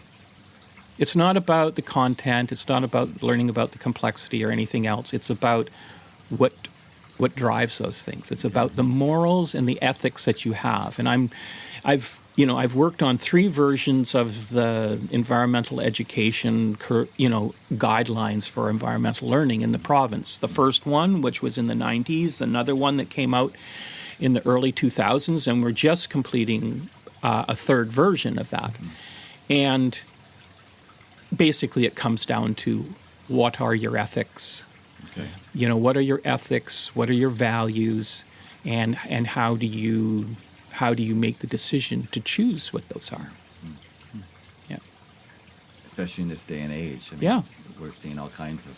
It's not about the content. It's not about learning about the complexity or anything else. It's about what what drives those things. It's about the morals and the ethics that you have. And I've worked on 3 versions of the environmental education, guidelines for environmental learning in the province. The first one, which was in the 90s, another one that came out in the early 2000s, and we're just completing a 3rd version of that. And basically it comes down to, what are your ethics? Okay. What are your ethics? What are your values? And how do you make the decision to choose what those are? Mm-hmm. Yeah. Especially in this day and age. We're seeing all kinds of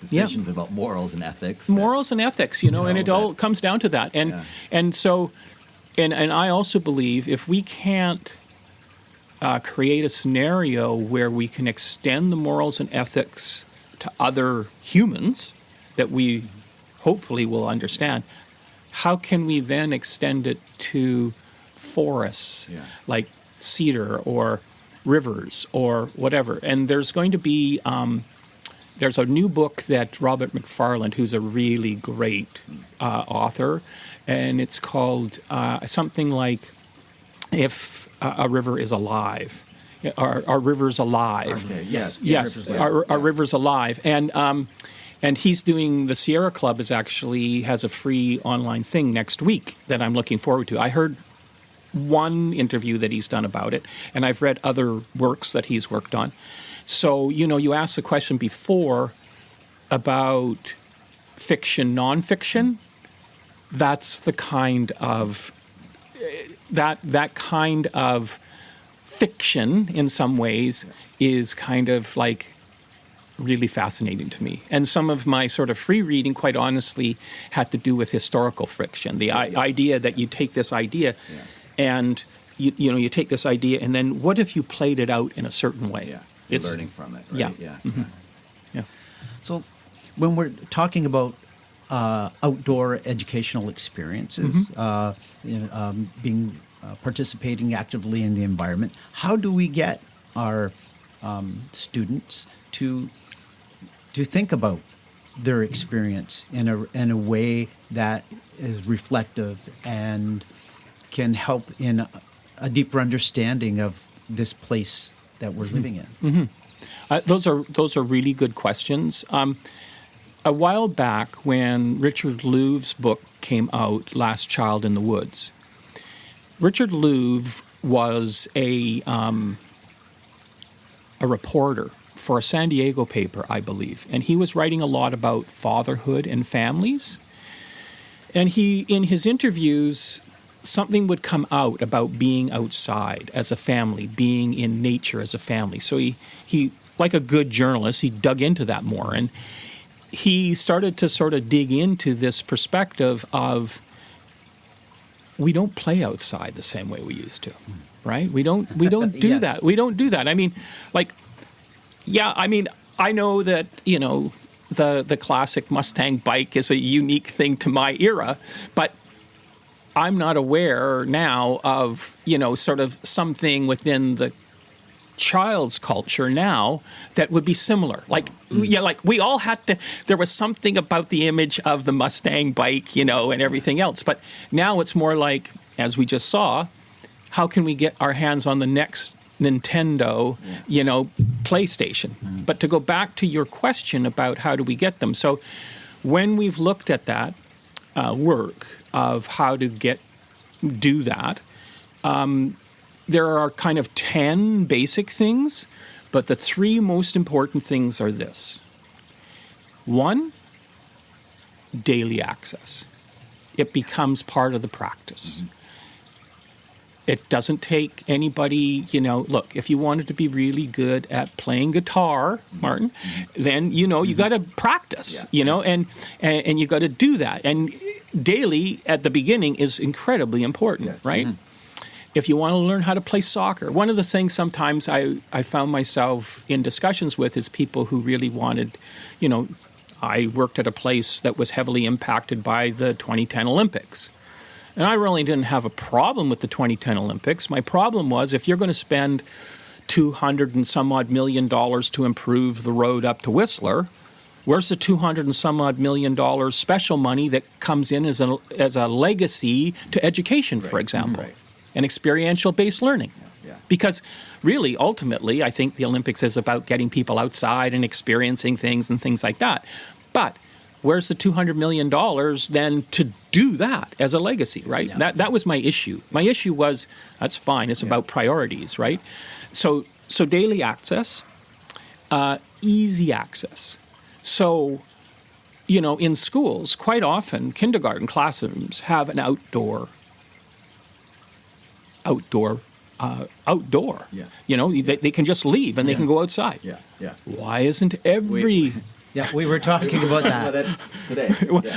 decisions about morals and ethics. Morals and ethics, and it all comes down to that. And so, and I also believe if we can't create a scenario where we can extend the morals and ethics to other humans that we hopefully will understand, how can we then extend it to forests like cedar or rivers or whatever? And there's going to be, there's a new book that Robert McFarland, who's a really great author, and it's called something like If a River is Alive. Our river's alive. Okay. Yes. Our river's alive, and he's doing, the Sierra Club has a free online thing next week that I'm looking forward to. I heard one interview that he's done about it, and I've read other works that he's worked on. So you asked the question before about fiction, nonfiction. That's the kind of that kind of fiction, in some ways, is kind of like really fascinating to me. And some of my sort of free reading, quite honestly, had to do with historical fiction. The idea that you take this idea and you take this idea, and then what if you played it out in a certain way? Yeah, it's learning from it, right? Yeah. Mm-hmm. Yeah. So when we're talking about outdoor educational experiences, being participating actively in the environment, how do we get our students to think about their experience in a way that is reflective and can help in a deeper understanding of this place that we're living in? Mm-hmm. Those are really good questions. A while back, when Richard Louve's book came out, Last Child in the Woods, Richard Louve was a reporter for a San Diego paper, I believe, and he was writing a lot about fatherhood and families. And in his interviews, something would come out about being outside as a family, being in nature as a family. So he like a good journalist, he dug into that more, and he started to sort of dig into this perspective of, we don't play outside the same way we used to, right? We don't do Yes. that. We don't do that. I mean, I know that, the classic Mustang bike is a unique thing to my era, but I'm not aware now of, sort of something within the child's culture now that would be similar. Like we all had to, there was something about the image of the Mustang bike, and everything else. But now it's more like, as we just saw, how can we get our hands on the next Nintendo, PlayStation? Mm-hmm. But to go back to your question about how do we get them. So when we've looked at that work of how to do that, there are kind of 10 basic things, but the 3 most important things are this. 1, daily access. It becomes part of the practice. Mm-hmm. It doesn't take anybody, look, if you wanted to be really good at playing guitar, Martin, then, you got to practice, and you got to do that. And daily at the beginning is incredibly important, right? Mm-hmm. If you want to learn how to play soccer, one of the things sometimes I found myself in discussions with is people who really wanted, I worked at a place that was heavily impacted by the 2010 Olympics. And I really didn't have a problem with the 2010 Olympics. My problem was, if you're going to spend $200 and some odd million to improve the road up to Whistler, Where's the $200 and some odd million special money that comes in as a legacy to education, for example, and experiential-based learning? Because really, ultimately, I think the Olympics is about getting people outside and experiencing things and things like that. But where's the $200 million then to do that as a legacy, right? That was my issue. My issue was, that's fine, it's about priorities, right? So daily access, easy access. So, in schools, quite often, kindergarten classrooms have an outdoor. They can just leave and they can go outside. Why isn't every... we were talking about that today.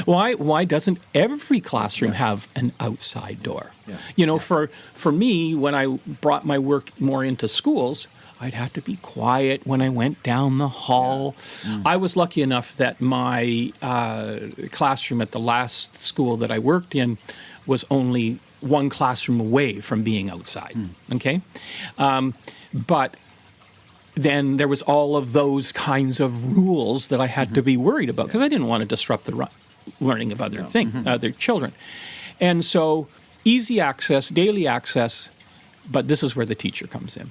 Why doesn't every classroom have an outside door? For me, when I brought my work more into schools, I'd have to be quiet when I went down the hall. I was lucky enough that my classroom at the last school that I worked in was only one classroom away from being outside, okay? But then there was all of those kinds of rules that I had to be worried about because I didn't want to disrupt the learning of other children. And so easy access, daily access, but this is where the teacher comes in.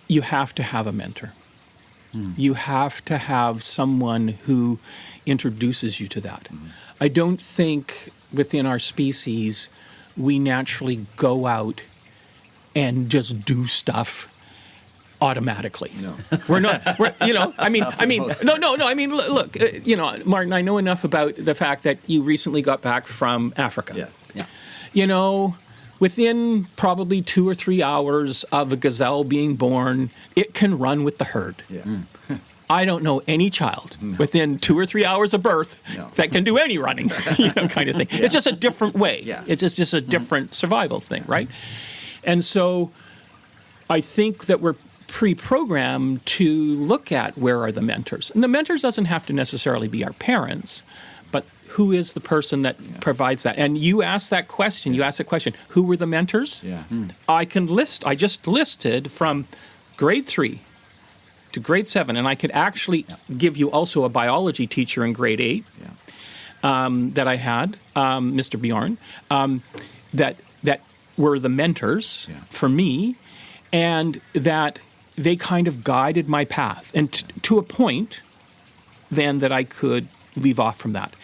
You have to have a mentor. You have to have someone who introduces you to that. I don't think within our species we naturally go out and just do stuff automatically. No, we're not. No. I mean, look. Martin, I know enough about the fact that you recently got back from Africa. Yes. Yeah. Within probably 2 or 3 hours of a gazelle being born, it can run with the herd. Yeah. I don't know any child within 2 or 3 hours of birth that can do any running, kind of thing. Yeah. It's just a different way. Yeah. It's just a different survival thing, right? And so I think that we're pre-programmed to look at where are the mentors. And the mentors doesn't have to necessarily be our parents, but who is the person that provides that? And you asked that question. You asked the question, who were the mentors? Yeah. I just listed from grade 3 to grade 7, and I could actually give you also a biology teacher in grade 8 that I had, Mr. Bjorn, that were the mentors for me, and that they kind of guided my path, and to a point then that I could leave off from that.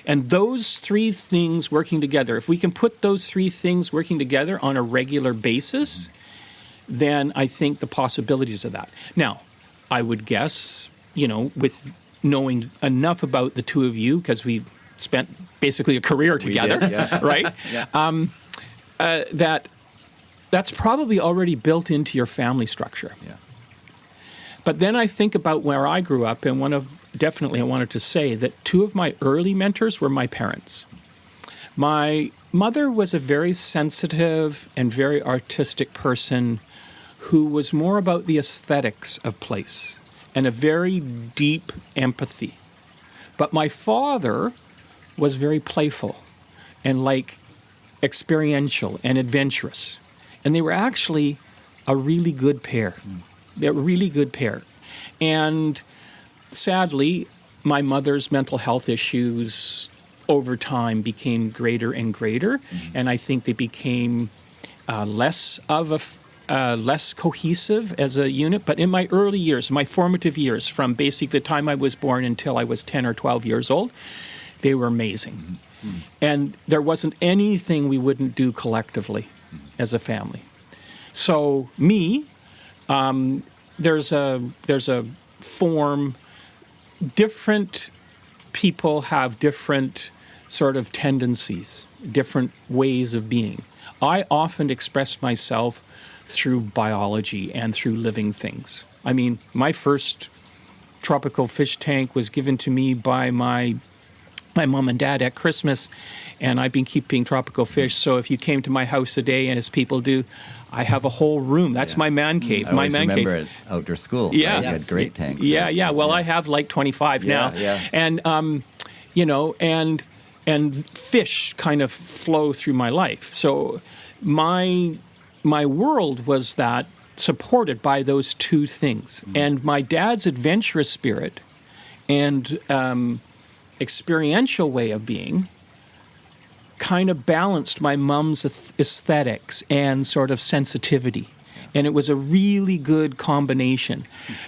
And those 3 things working together, if we can put those 3 things working together on a regular basis, then I think the possibilities of that. Now, I would guess, with knowing enough about the two of you, because we've spent basically a career together, right? That's probably already built into your family structure. Yeah. But then I think about where I grew up, and I wanted to say that 2 of my early mentors were my parents. My mother was a very sensitive and very artistic person who was more about the aesthetics of place and a very deep empathy. But my father was very playful and experiential and adventurous. And they were actually a really good pair. They're a really good pair. And sadly, my mother's mental health issues over time became greater and greater. And I think they became less cohesive as a unit. But in my early years, my formative years, from basically the time I was born until I was 10 or 12 years old, they were amazing. And there wasn't anything we wouldn't do collectively as a family. So there's a form, different people have different sort of tendencies, different ways of being. I often express myself through biology and through living things. I mean, my first tropical fish tank was given to me by my mom and dad at Christmas, and I've been keeping tropical fish. So if you came to my house today, and as people do, I have a whole room. That's my man cave. I always remember at outdoor school. Yeah, right? You had great tanks. Yeah. Well, I have 25 now. Yeah. And fish kind of flow through my life. So my world was that supported by those two things. And my dad's adventurous spirit and experiential way of being kind of balanced my mom's aesthetics and sort of sensitivity. And it was a really good combination.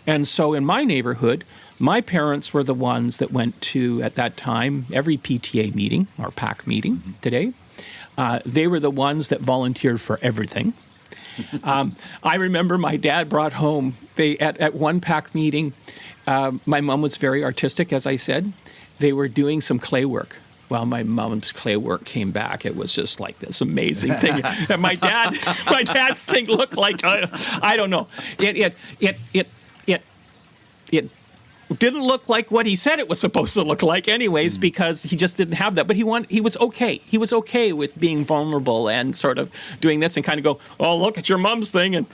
And so in my neighborhood, my parents were the ones that went to, at that time, every PTA meeting or PAC meeting today. They were the ones that volunteered for everything. I remember my dad brought home, at one PAC meeting, my mom was very artistic, as I said. They were doing some clay work. Well, my mom's clay work came back. It was just like this amazing thing. And my dad's thing looked like, I don't know. It didn't look like what he said it was supposed to look like anyways, because he just didn't have that. But he was okay. He was okay with being vulnerable and sort of doing this and kind of go, oh, look at your mom's thing, and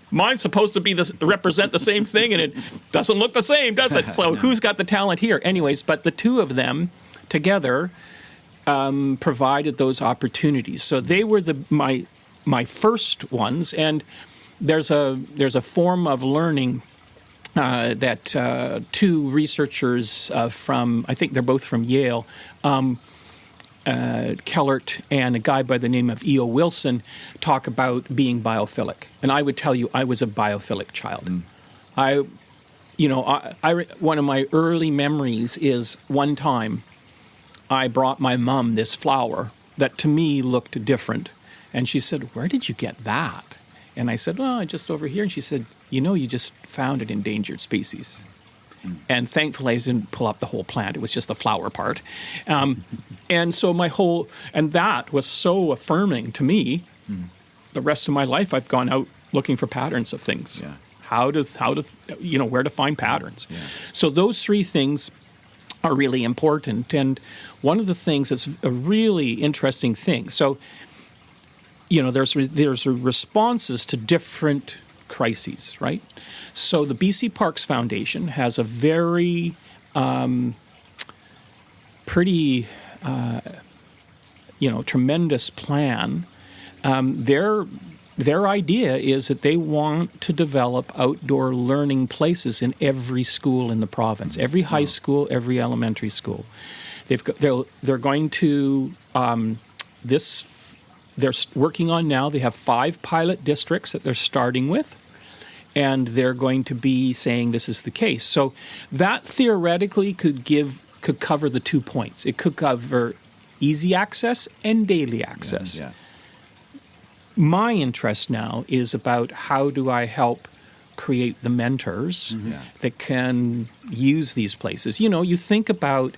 mine's supposed to be represent the same thing, and it doesn't look the same, does it? So who's got the talent here? Anyways, but the two of them together provided those opportunities. So they were my first ones, and there's a form of learning that two researchers from, I think they're both from Yale, Kellert and a guy by the name of E.O. Wilson, talk about being biophilic. And I would tell you, I was a biophilic child. One of my early memories is one time I brought my mom this flower that to me looked different. And she said, where did you get that? And I said, well, just over here. And she said, you just found an endangered species. And thankfully, I didn't pull up the whole plant. It was just the flower part. And so and that was so affirming to me. The rest of my life, I've gone out looking for patterns of things. Yeah. Where to find patterns. Yeah. So those three things are really important. And one of the things that's a really interesting thing. So, there's responses to different crises, right? So the BC Parks Foundation has a very pretty, tremendous plan. Their idea is that they want to develop outdoor learning places in every school in the province, every high school, every elementary school. They're going to they're working on now. They have 5 pilot districts that they're starting with, and they're going to be saying this is the case. So that theoretically could cover the 2 points. It could cover easy access and daily access. Yeah. My interest now is about how do I help create the mentors that can use these places. You think about,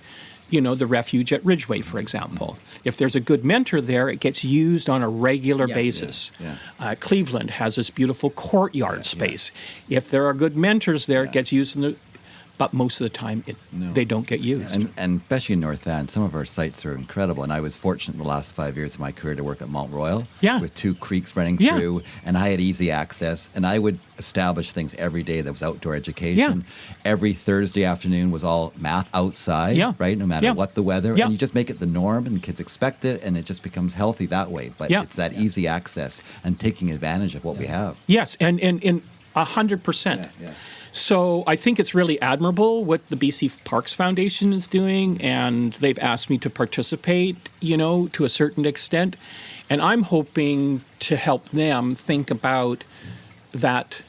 the refuge at Ridgeway, for example. If there's a good mentor there, it gets used on a regular basis. Yeah. Cleveland has this beautiful courtyard space. Yeah. If there are good mentors there, it gets used but most of the time they don't get used. And especially in North End, some of our sites are incredible. And I was fortunate in the last 5 years of my career to work at Mount Royal with 2 creeks running through, and I had easy access. And I would establish things every day that was outdoor education. Yeah. Every Thursday afternoon was all math outside, right? No matter what the weather. Yeah. And you just make it the norm, and kids expect it, and it just becomes healthy that way. But it's that easy access and taking advantage of what we have. Yes, and 100%. Yeah. So I think it's really admirable what the BC Parks Foundation is doing, and they've asked me to participate, to a certain extent. And I'm hoping to help them think about that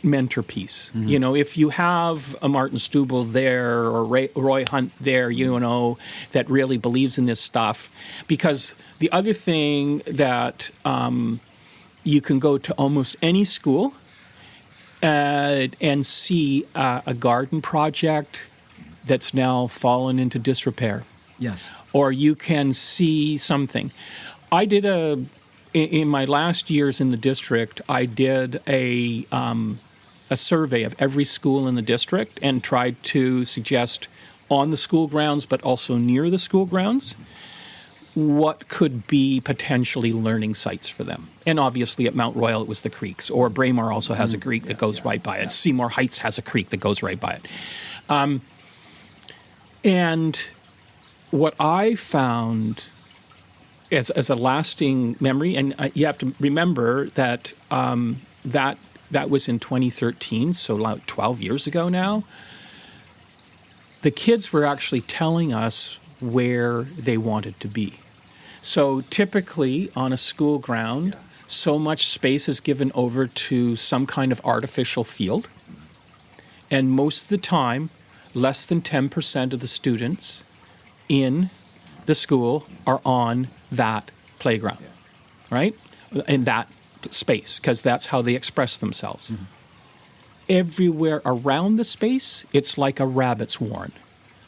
mentor piece. Mm-hmm. If you have a Martin Stubble there or Roy Hunt there, that really believes in this stuff. Because the other thing that you can go to almost any school and see a garden project that's now fallen into disrepair. Yes. Or you can see something. I did in my last years in the district, I did a survey of every school in the district and tried to suggest on the school grounds, but also near the school grounds, what could be potentially learning sites for them. And obviously at Mount Royal, it was the creeks, or Braemar also has a creek that goes right by it. Seymour Heights has a creek that goes right by it. And what I found as a lasting memory, and you have to remember that that that was in 2013, so like 12 years ago now, the kids were actually telling us where they wanted to be. So typically on a school ground, so much space is given over to some kind of artificial field. And most of the time, less than 10% of the students in the school are on that playground, right? In that space, because that's how they express themselves. Mm-hmm. Everywhere around the space, it's like a rabbit's warren.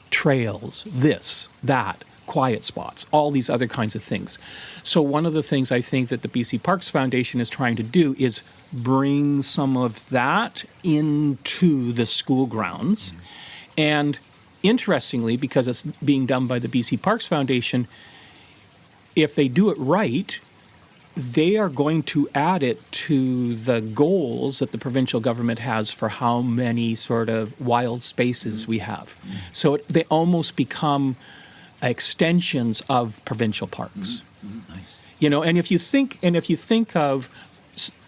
Trails, this, that, quiet spots, all these other kinds of things. So one of the things I think that the BC Parks Foundation is trying to do is bring some of that into the school grounds. Mm-hmm. And interestingly, because it's being done by the BC Parks Foundation, if they do it right, they are going to add it to the goals that the provincial government has for how many sort of wild spaces we have. So they almost become extensions of provincial parks. Nice. You know, and if you think of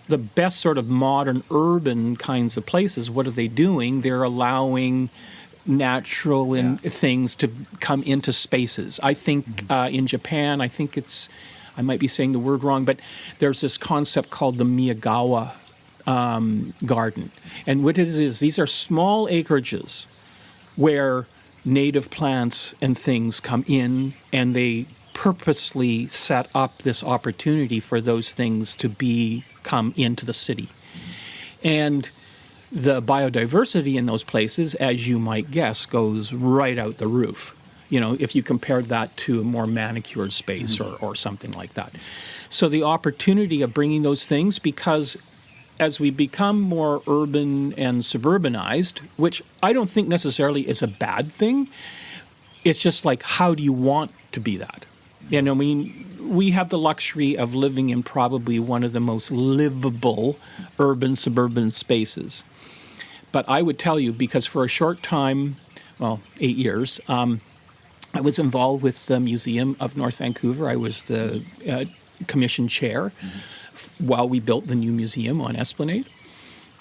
the best sort of modern urban kinds of places, what are they doing? They're allowing natural things to come into spaces. I think in Japan, I might be saying the word wrong, but there's this concept called the Miyagawa garden. And what it is these are small acreages where native plants and things come in, and they purposely set up this opportunity for those things to come into the city. And the biodiversity in those places, as you might guess, goes right out the roof. You know, if you compared that to a more manicured space or something like that. So the opportunity of bringing those things, because as we become more urban and suburbanized, which I don't think necessarily is a bad thing, it's just like, how do you want to be that? You know, I mean, we have the luxury of living in probably one of the most livable urban suburban spaces. But I would tell you, because for a short time, well, 8 years, I was involved with the Museum of North Vancouver. I was the commission chair while we built the new museum on Esplanade.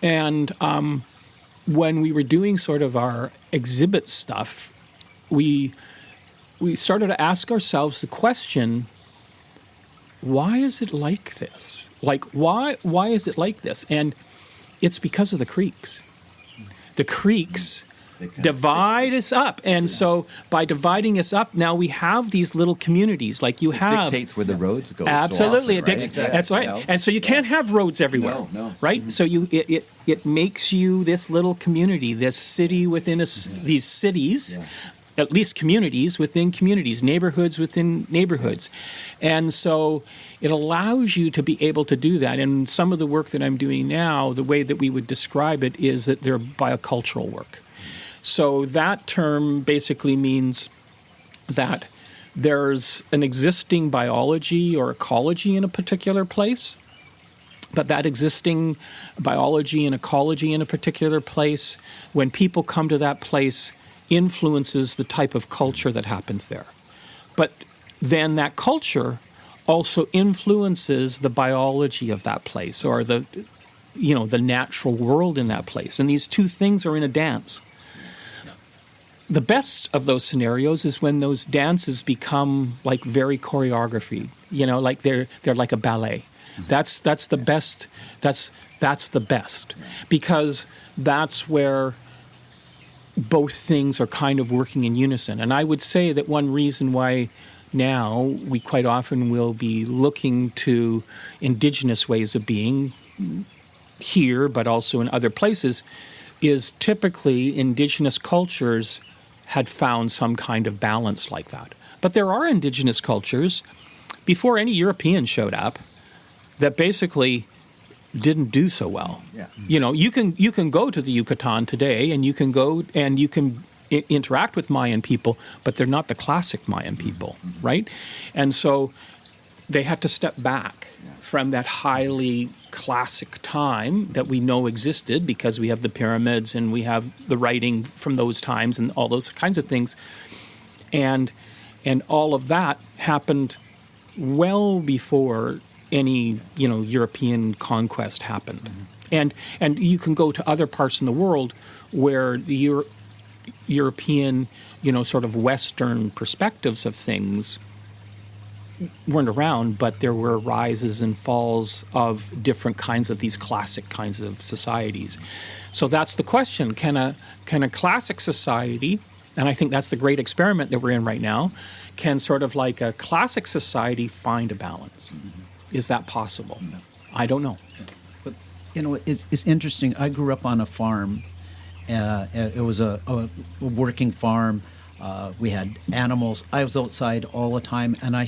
And when we were doing sort of our exhibit stuff, we started to ask ourselves the question, why is it like this? Like, why is it like this? And it's because of the creeks. The creeks divide us up. And so by dividing us up, now we have these little communities like you have. It dictates where the roads go. Absolutely. So often, right? Exactly. That's right. No. And so you can't have roads everywhere. No. Right? Mm-hmm. So it makes you this little community, this city within these cities. Yeah. At least communities within communities, neighborhoods within neighborhoods. And so it allows you to be able to do that. And some of the work that I'm doing now, the way that we would describe it is that they're biocultural work. So that term basically means that there's an existing biology or ecology in a particular place, but that existing biology and ecology in a particular place, when people come to that place, influences the type of culture that happens there. But then that culture also influences the biology of that place or the natural world in that place. And these two things are in a dance. The best of those scenarios is when those dances become like very choreography, like they're like a ballet. That's the best. That's the best, because that's where both things are kind of working in unison. And I would say that one reason why now we quite often will be looking to Indigenous ways of being here, but also in other places, is typically Indigenous cultures had found some kind of balance like that. But there are Indigenous cultures, before any Europeans showed up, that basically didn't do so well. Yeah. You can go to the Yucatan today, and you can go and you can interact with Mayan people, but they're not the classic Mayan people, right? And so they had to step back from that highly classic time that we know existed, because we have the pyramids and we have the writing from those times and all those kinds of things, and all of that happened well before any European conquest happened. And you can go to other parts in the world where the European, sort of Western perspectives of things weren't around, but there were rises and falls of different kinds of these classic kinds of societies. So that's the question. Can a classic society, and I think that's the great experiment that we're in right now, can sort of like a classic society find a balance? Is that possible? No. I don't know. But, it's interesting. I grew up on a farm. It was a working farm. We had animals. I was outside all the time, and I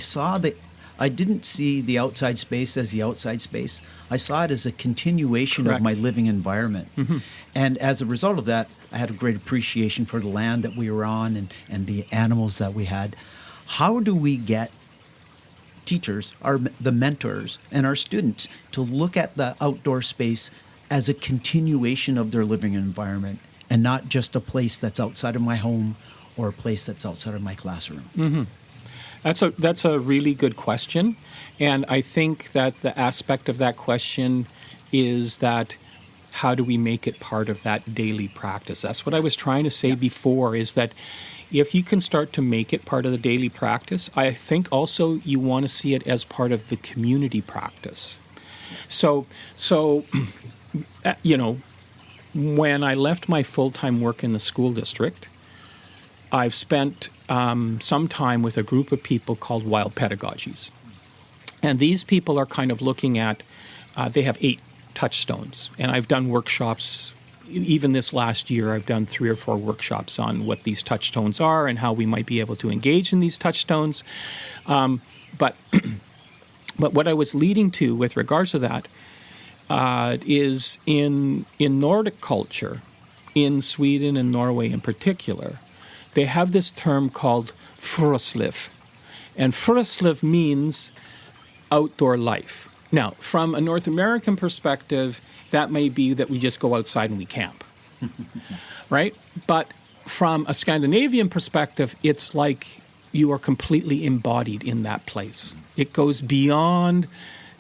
didn't see the outside space as the outside space. I saw it as a continuation Correct. of my living environment. Mm-hmm. And as a result of that, I had a great appreciation for the land that we were on and the animals that we had. How do we get teachers, the mentors, and our students to look at the outdoor space as a continuation of their living environment and not just a place that's outside of my home or a place that's outside of my classroom? Mm-hmm. That's a really good question. And I think that the aspect of that question is that how do we make it part of that daily practice? That's what I was trying to say before, is that if you can start to make it part of the daily practice, I think also you want to see it as part of the community practice. So when I left my full-time work in the school district, I've spent some time with a group of people called Wild Pedagogies. And these people are kind of looking at, they have 8 touchstones. And I've done workshops, even this last year, I've done 3 or 4 workshops on what these touchstones are and how we might be able to engage in these touchstones. But what I was leading to with regards to that is in Nordic culture, in Sweden and Norway in particular, they have this term called frosliv. And frosliv means outdoor life. Now, from a North American perspective, that may be that we just go outside and we camp, right? But from a Scandinavian perspective, it's like you are completely embodied in that place. It goes beyond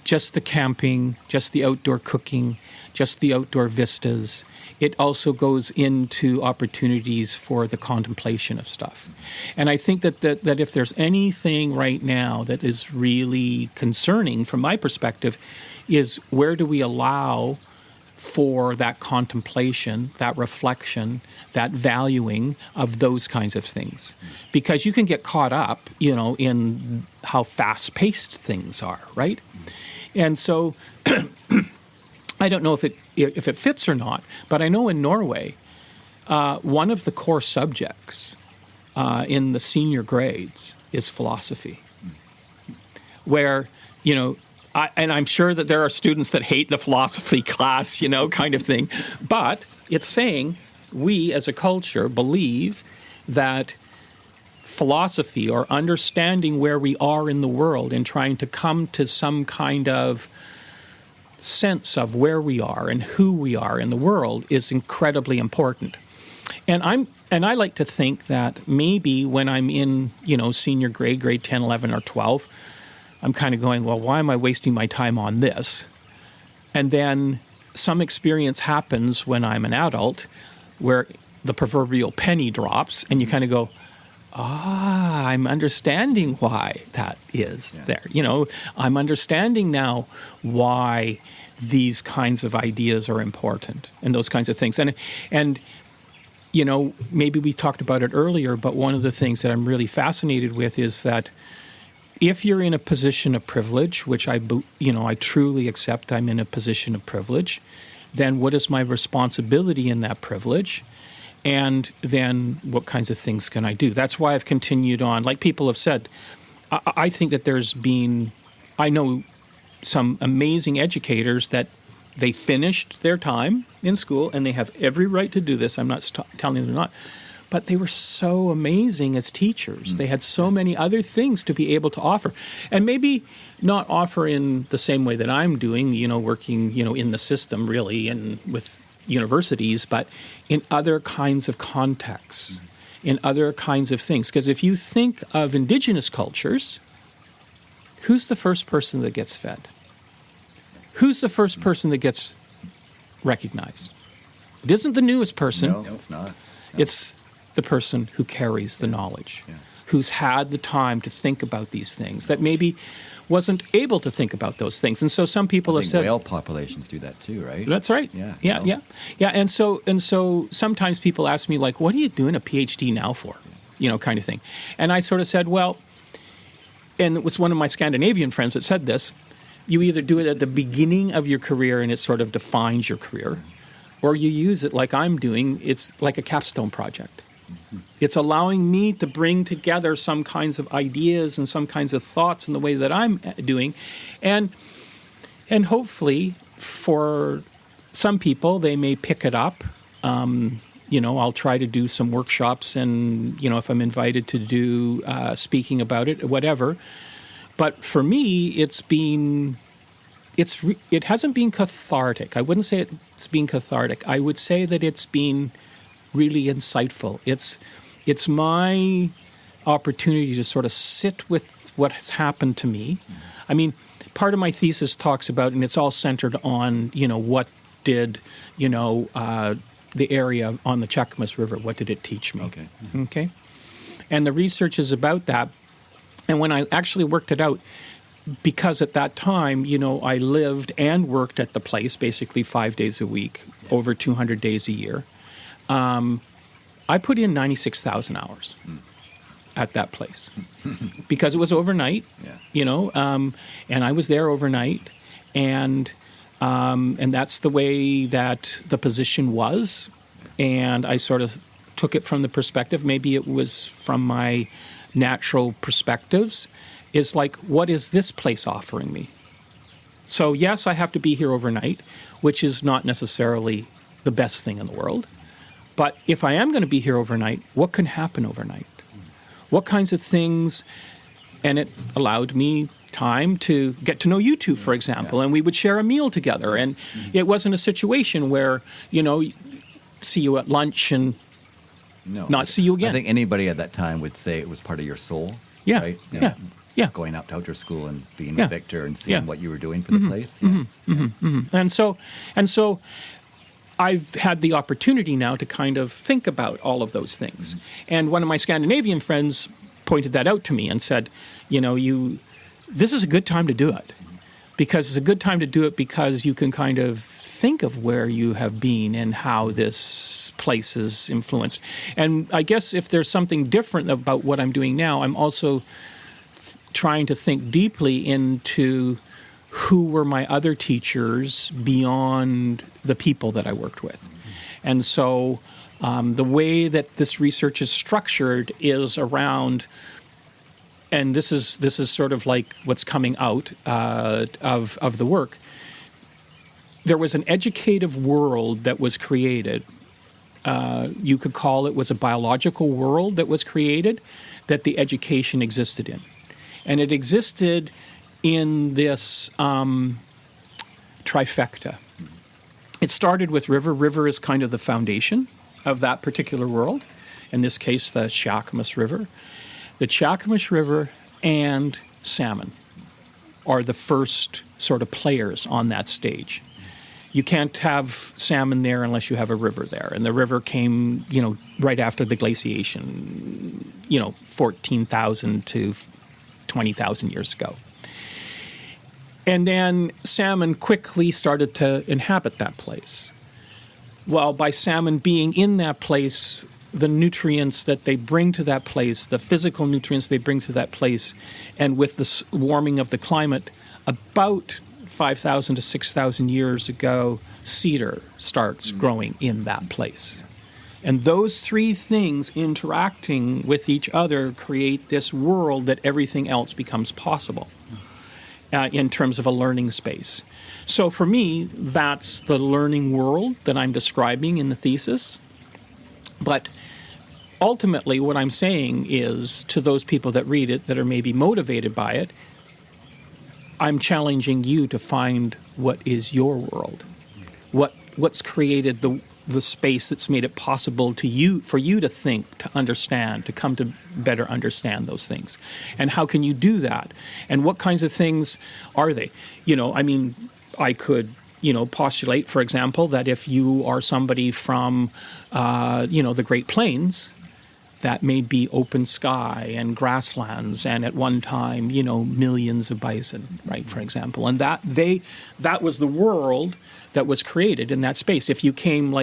just the camping, just the outdoor cooking, just the outdoor vistas. It also goes into opportunities for the contemplation of stuff. And I think that if there's anything right now that is really concerning from my perspective is where do we allow for that contemplation, that reflection, that valuing of those kinds of things. Because you can get caught up, in how fast-paced things are, right? And so I don't know if it fits or not, but I know in Norway, one of the core subjects in the senior grades is philosophy, where, and I'm sure that there are students that hate the philosophy class, kind of thing, but it's saying we as a culture believe that philosophy or understanding where we are in the world and trying to come to some kind of sense of where we are and who we are in the world is incredibly important. And I like to think that maybe when I'm in, senior grade 10, 11, or 12, I'm kind of going, well, why am I wasting my time on this? And then some experience happens when I'm an adult where the proverbial penny drops and you kind of go, I'm understanding why that is there. I'm understanding now why these kinds of ideas are important and those kinds of things. And maybe we talked about it earlier, but one of the things that I'm really fascinated with is that if you're in a position of privilege, which I truly accept I'm in a position of privilege, then what is my responsibility in that privilege? And then what kinds of things can I do? That's why I've continued on. Like people have said, I think that I know some amazing educators that they finished their time in school and they have every right to do this. I'm not telling them they're not. But they were so amazing as teachers. They had so many other things to be able to offer. And maybe not offer in the same way that I'm doing, working, in the system really and with universities, but in other kinds of contexts, in other kinds of things. Because if you think of Indigenous cultures, who's the first person that gets fed? Who's the first person that gets recognize. It isn't the newest person. No, it's not. No. It's the person who carries the knowledge, who's had the time to think about these things, that maybe wasn't able to think about those things. And so some people have said whale populations do that too, right? That's right. Yeah. And so sometimes people ask me, like, what are you doing a PhD now for? You know, kind of thing. And I sort of said, well, and it was one of my Scandinavian friends that said this, you either do it at the beginning of your career and it sort of defines your career, or you use it like I'm doing. It's like a capstone project. It's allowing me to bring together some kinds of ideas and some kinds of thoughts in the way that I'm doing. And hopefully for some people, they may pick it up. You know, I'll try to do some workshops and, you know, if I'm invited to do speaking about it, whatever. But for me, it hasn't been cathartic. I wouldn't say it's been cathartic. I would say that it's been really insightful. It's my opportunity to sort of sit with what has happened to me. I mean, part of my thesis talks about, and it's all centered on, you know, what did, you know, the area on the Cheakamus River, what did it teach me? Okay. Okay. And the research is about that. And when I actually worked it out, because at that time, you know, I lived and worked at the place basically 5 days a week, over 200 days a year. I put in 96,000 hours at that place because it was overnight, you know, and I was there overnight, and that's the way that the position was, and I sort of took it from the perspective, maybe it was from my natural perspectives, is like, what is this place offering me? So yes, I have to be here overnight, which is not necessarily the best thing in the world. But if I am going to be here overnight, what can happen overnight? What kinds of things? And it allowed me time to get to know you two, for example, and we would share a meal together. And it wasn't a situation where, you know, see you at lunch and not see you again. I think anybody at that time would say it was part of your soul. Yeah. Right? Yeah. Going out to outdoor school and being with Victor and seeing what you were doing for the place. And so I've had the opportunity now to kind of think about all of those things. And one of my Scandinavian friends pointed that out to me and said, you know, this is a good time to do it. Because it's a good time to do it because you can kind of think of where you have been and how this place is influenced. And I guess if there's something different about what I'm doing now, I'm also trying to think deeply into who were my other teachers beyond the people that I worked with. And so the way that this research is structured is around, and this is sort of like what's coming out of the work. There was an educative world that was created. You could call it was a biological world that was created that the education existed in. And it existed in this trifecta. It started with river. River is kind of the foundation of that particular world. In this case, the Cheakamus River. The Cheakamus River and salmon are the first sort of players on that stage. You can't have salmon there unless you have a river there. And the river came, you know, right after the glaciation, you know, 14,000 to 20,000 years ago. And then salmon quickly started to inhabit that place. Well, by salmon being in that place, the nutrients that they bring to that place, the physical nutrients they bring to that place, and with the warming of the climate, about 5,000 to 6,000 years ago, cedar starts growing in that place. And those three things interacting with each other create this world that everything else becomes possible in terms of a learning space. So for me, that's the learning world that I'm describing in the thesis. But ultimately, what I'm saying is to those people that read it that are maybe motivated by it, I'm challenging you to find what is your world, what's created the space that's made it possible for you to think, to understand, to come to better understand those things. And how can you do that? And what kinds of things are they? You know, I mean, I could, postulate, for example, that if you are somebody from, the Great Plains, that may be open sky and grasslands, and at one time, millions of bison, right, for example. And that was the world that was created in that space. If you came,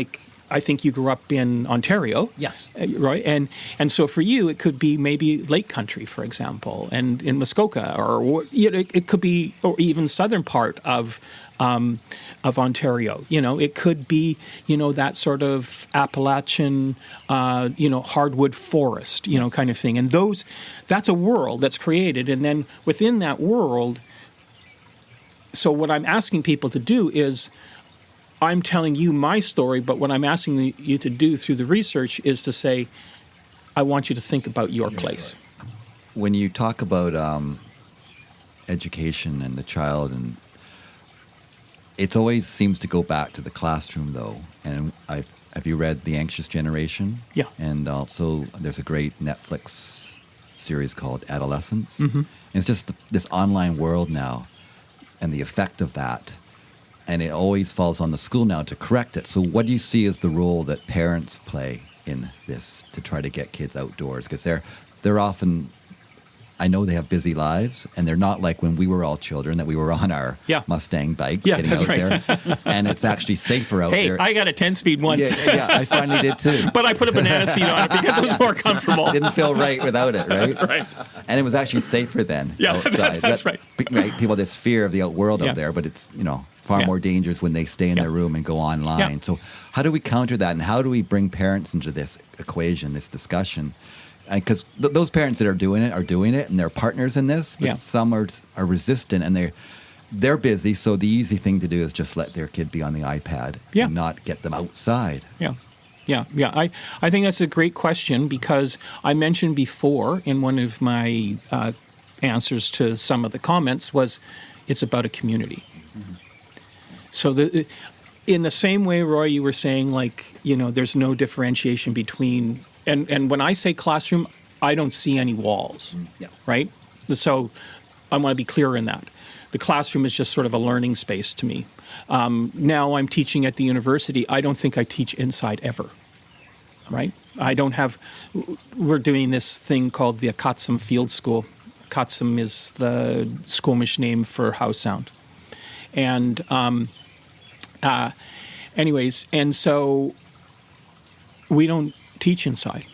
I think you grew up in Ontario. Yes. Right? And so for you, it could be maybe Lake Country, for example, and in Muskoka, or it could be, or even southern part of Ontario. It could be, that sort of Appalachian, hardwood forest, kind of thing. And that's a world that's created. And then within that world, so what I'm asking people to do is, I'm telling you my story, but what I'm asking you to do through the research is to say, I want you to think about your place. When you talk about education and the child, and it always seems to go back to the classroom, though. And have you read The Anxious Generation? Yeah. And also, there's a great Netflix series called Adolescence. Mm-hmm. And it's just this online world now, and the effect of that. And it always falls on the school now to correct it. So what do you see as the role that parents play in this to try to get kids outdoors? Because they're often, I know they have busy lives, and they're not like when we were all children, that we were on our Mustang bikes getting out there. And it's actually safer out there. Hey, I got a 10-speed once. Yeah, I finally did too. But I put a banana seat on it because it was more comfortable. It didn't feel right without it, right? Right. And it was actually safer then outside. That's right. People have this fear of the world out there, but it's, far more dangerous when they stay in their room and go online. Yeah. So how do we counter that, and how do we bring parents into this equation, this discussion? Because those parents that are doing it, and they're partners in this, but some are resistant, and they're busy, so the easy thing to do is just let their kid be on the iPad and not get them outside. Yeah. I think that's a great question, because I mentioned before in one of my answers to some of the comments was it's about a community. Mm-hmm. So in the same way, Roy, you were saying, there's no differentiation between, and when I say classroom, I don't see any walls, right? So I want to be clear in that. The classroom is just sort of a learning space to me. Now I'm teaching at the university. I don't think I teach inside ever, right? We're doing this thing called the Akatsum Field School. Akatsum is the Squamish name for house sound. And and so we don't teach inside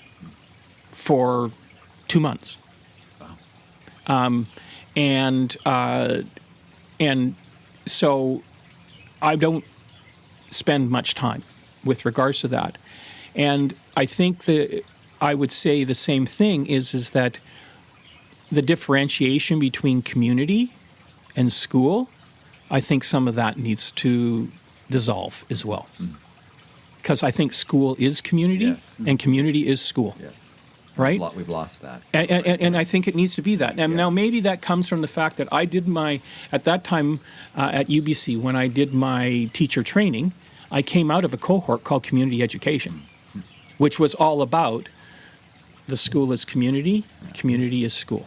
for 2 months. Wow. And so I don't spend much time with regards to that. And I think that I would say the same thing is that the differentiation between community and school, I think some of that needs to dissolve as well. Because I think school is community and community is school. Yes. Right? We've lost that. And I think it needs to be that. And now maybe that comes from the fact that I did at that time at UBC, when I did my teacher training, I came out of a cohort called community education, which was all about the school is community, community is school.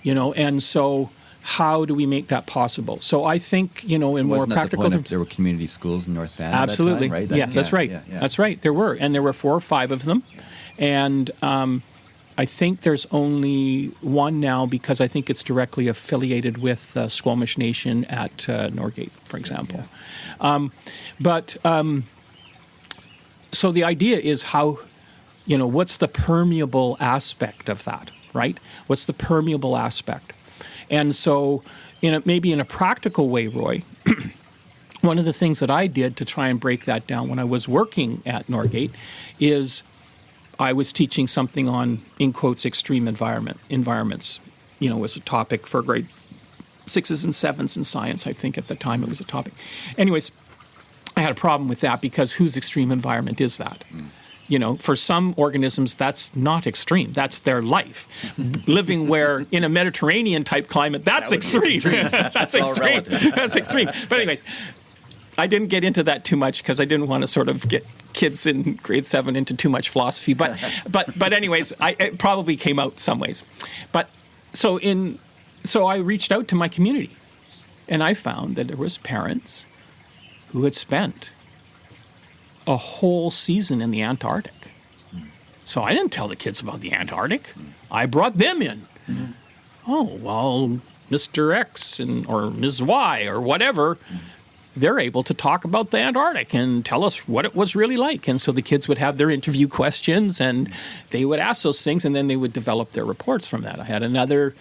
And so how do we make that possible? So I think, in more practical terms. There were community schools in North Van Absolutely. at that time, right? Yes, that's right. Yeah. That's right. There were. And there were 4 or 5 of them. And I think there's only one now, because I think it's directly affiliated with Squamish Nation at Norgate, for example. Yeah. So the idea is how, what's the permeable aspect of that, right? What's the permeable aspect? And so maybe in a practical way, Roy, one of the things that I did to try and break that down when I was working at Norgate is I was teaching something on, in quotes, extreme environments, was a topic for grade 6s and 7s in science. I think at the time it was a topic. Anyways, I had a problem with that, because whose extreme environment is that? For some organisms, that's not extreme. That's their life. Living in a Mediterranean type climate, that's extreme. That's extreme. That's extreme. But anyways, I didn't get into that too much, because I didn't want to sort of get kids in grade 7 into too much philosophy. But anyways, it probably came out some ways. But so I reached out to my community, and I found that there was parents who had spent a whole season in the Antarctic. So I didn't tell the kids about the Antarctic. I brought them in. Oh, well, Mr. X or Ms. Y or whatever, they're able to talk about the Antarctic and tell us what it was really like. And so the kids would have their interview questions and they would ask those things, and then they would develop their reports from that. I had another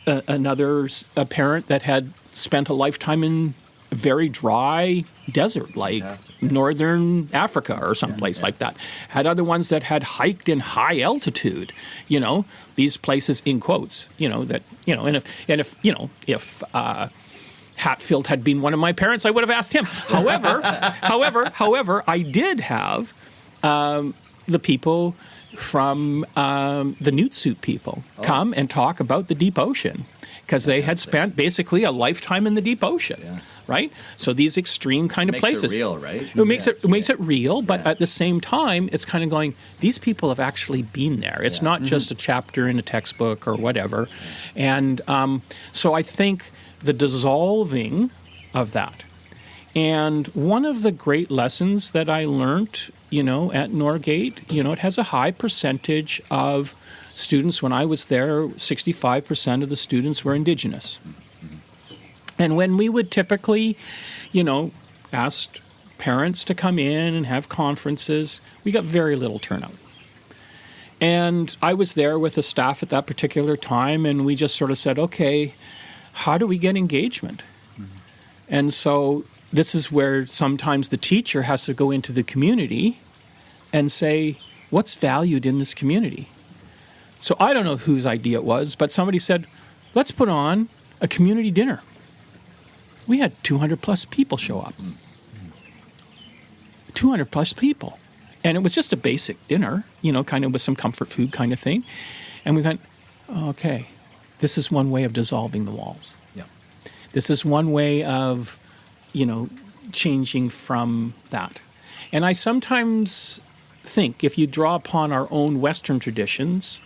parent that had spent a lifetime in a very dry desert, like northern Africa or someplace like that. Had other ones that had hiked in high altitude, these places in quotes, that, if Hatfield had been one of my parents, I would have asked him. However, I did have the people from the Newt people come and talk about the deep ocean, because they had spent basically a lifetime in the deep ocean, right? So these extreme kind of places. It makes it real, right? It makes it real, but at the same time, it's kind of going, these people have actually been there. It's not just a chapter in a textbook or whatever. And so I think the dissolving of that. And one of the great lessons that I learned, at Norgate, it has a high percentage of students. When I was there, 65% of the students were Indigenous. And when we would typically, ask parents to come in and have conferences, we got very little turnout. And I was there with the staff at that particular time, and we just sort of said, okay, how do we get engagement? And so this is where sometimes the teacher has to go into the community and say, what's valued in this community? So I don't know whose idea it was, but somebody said, let's put on a community dinner. We had 200 plus people show up. 200 plus people. And it was just a basic dinner, kind of with some comfort food kind of thing. And we went, okay, this is one way of dissolving the walls. Yeah. This is one way of, changing from that. And I sometimes think, if you draw upon our own Western traditions,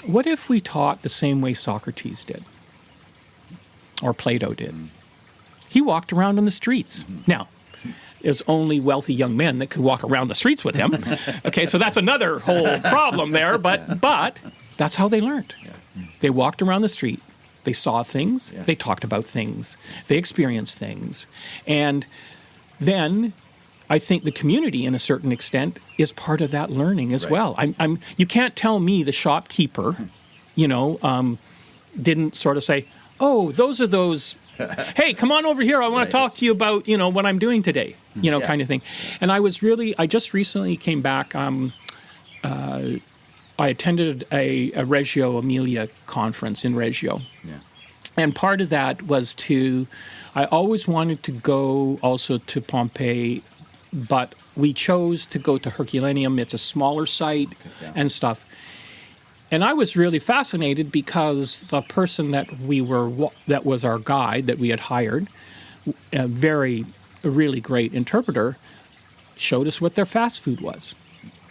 what if we taught the same way Socrates did? Or Plato did? He walked around on the streets. Now, it was only wealthy young men that could walk around the streets with him. Okay, so that's another whole problem there, but that's how they learned. They walked around the street. They saw things. They talked about things. They experienced things. And then I think the community, in a certain extent, is part of that learning as well. You can't tell me the shopkeeper, didn't sort of say, oh, those are those, hey, come on over here. I want to talk to you about, what I'm doing today, kind of thing. And I just recently came back. I attended a Reggio Emilia conference in Reggio. Yeah. And part of that was I always wanted to go also to Pompeii, but we chose to go to Herculaneum. It's a smaller site and stuff. And I was really fascinated because the person that was our guide that we had hired, a really great interpreter, showed us what their fast food was.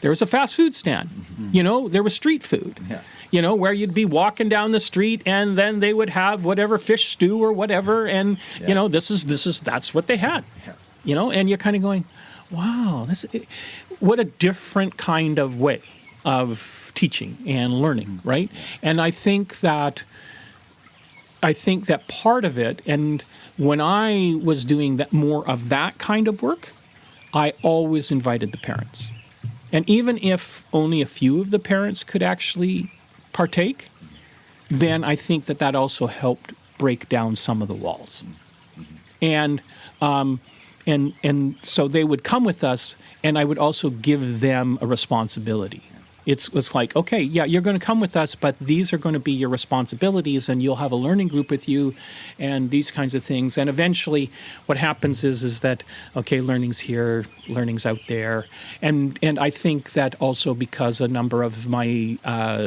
There was a fast food stand. There was street food. Where you'd be walking down the street and then they would have whatever fish stew or whatever, and that's what they had. And you're kind of going, wow, what a different kind of way of teaching and learning, right? And I think that part of it, and when I was doing more of that kind of work, I always invited the parents. And even if only a few of the parents could actually partake, then I think that also helped break down some of the walls. And so they would come with us, and I would also give them a responsibility. It was like, okay, yeah, you're going to come with us, but these are going to be your responsibilities, and you'll have a learning group with you, and these kinds of things. And eventually, what happens is that, okay, learning's here, learning's out there, and I think that also because a number of my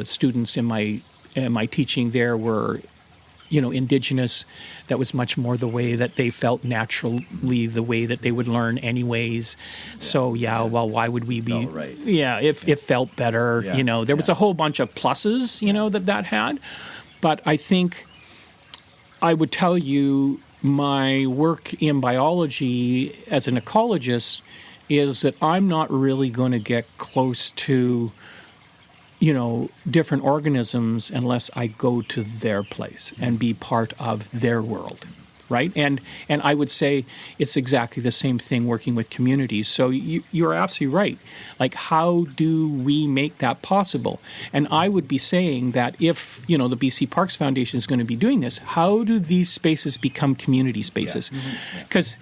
students in my teaching there were, Indigenous, that was much more the way that they felt naturally, the way that they would learn anyways. So, well, why would we be... Right. Yeah, if it felt better, there was a whole bunch of pluses, that had. But I think I would tell you my work in biology as an ecologist is that I'm not really going to get close to, different organisms unless I go to their place and be part of their world, right? And I would say it's exactly the same thing working with communities. So you're absolutely right. Like, how do we make that possible? And I would be saying that if, the BC Parks Foundation is going to be doing this, how do these spaces become community spaces? Because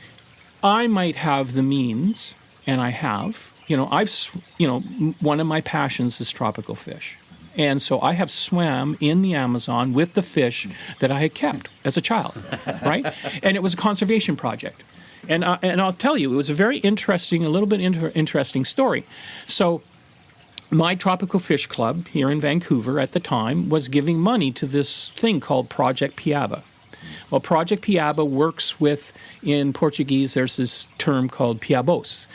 I might have the means, and I have, one of my passions is tropical fish. And so I have swam in the Amazon with the fish that I had kept as a child, right? And it was a conservation project. And I'll tell you, it was a very interesting, a little bit interesting story. So my Tropical Fish Club here in Vancouver at the time was giving money to this thing called Project Piaba. Well, Project Piaba works with, in Portuguese, there's this term called piabos.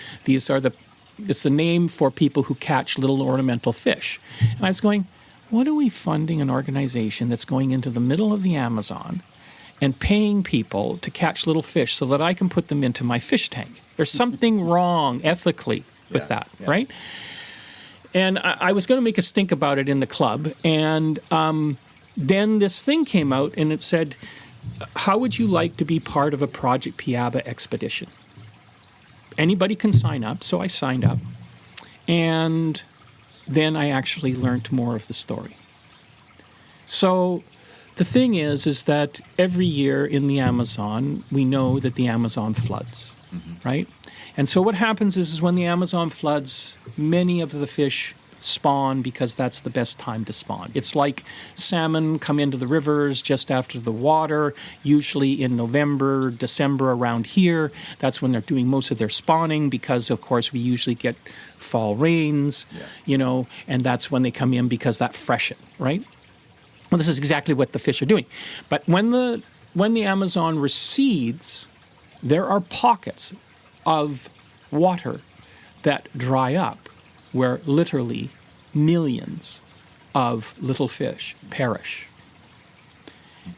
It's the name for people who catch little ornamental fish. And I was going, what are we funding an organization that's going into the middle of the Amazon and paying people to catch little fish so that I can put them into my fish tank? There's something wrong ethically with that, right? And I was going to make a stink about it in the club. And then this thing came out and it said, how would you like to be part of a Project Piaba expedition? Anybody can sign up, so I signed up. And then I actually learned more of the story. So the thing is that every year in the Amazon, we know that the Amazon floods, right? And so what happens is when the Amazon floods, many of the fish spawn because that's the best time to spawn. It's like salmon come into the rivers just after the water, usually in November, December around here. That's when they're doing most of their spawning because, of course, we usually get fall rains, and that's when they come in because that freshen, right? Well, this is exactly what the fish are doing. But when the Amazon recedes, there are pockets of water that dry up where literally millions of little fish perish.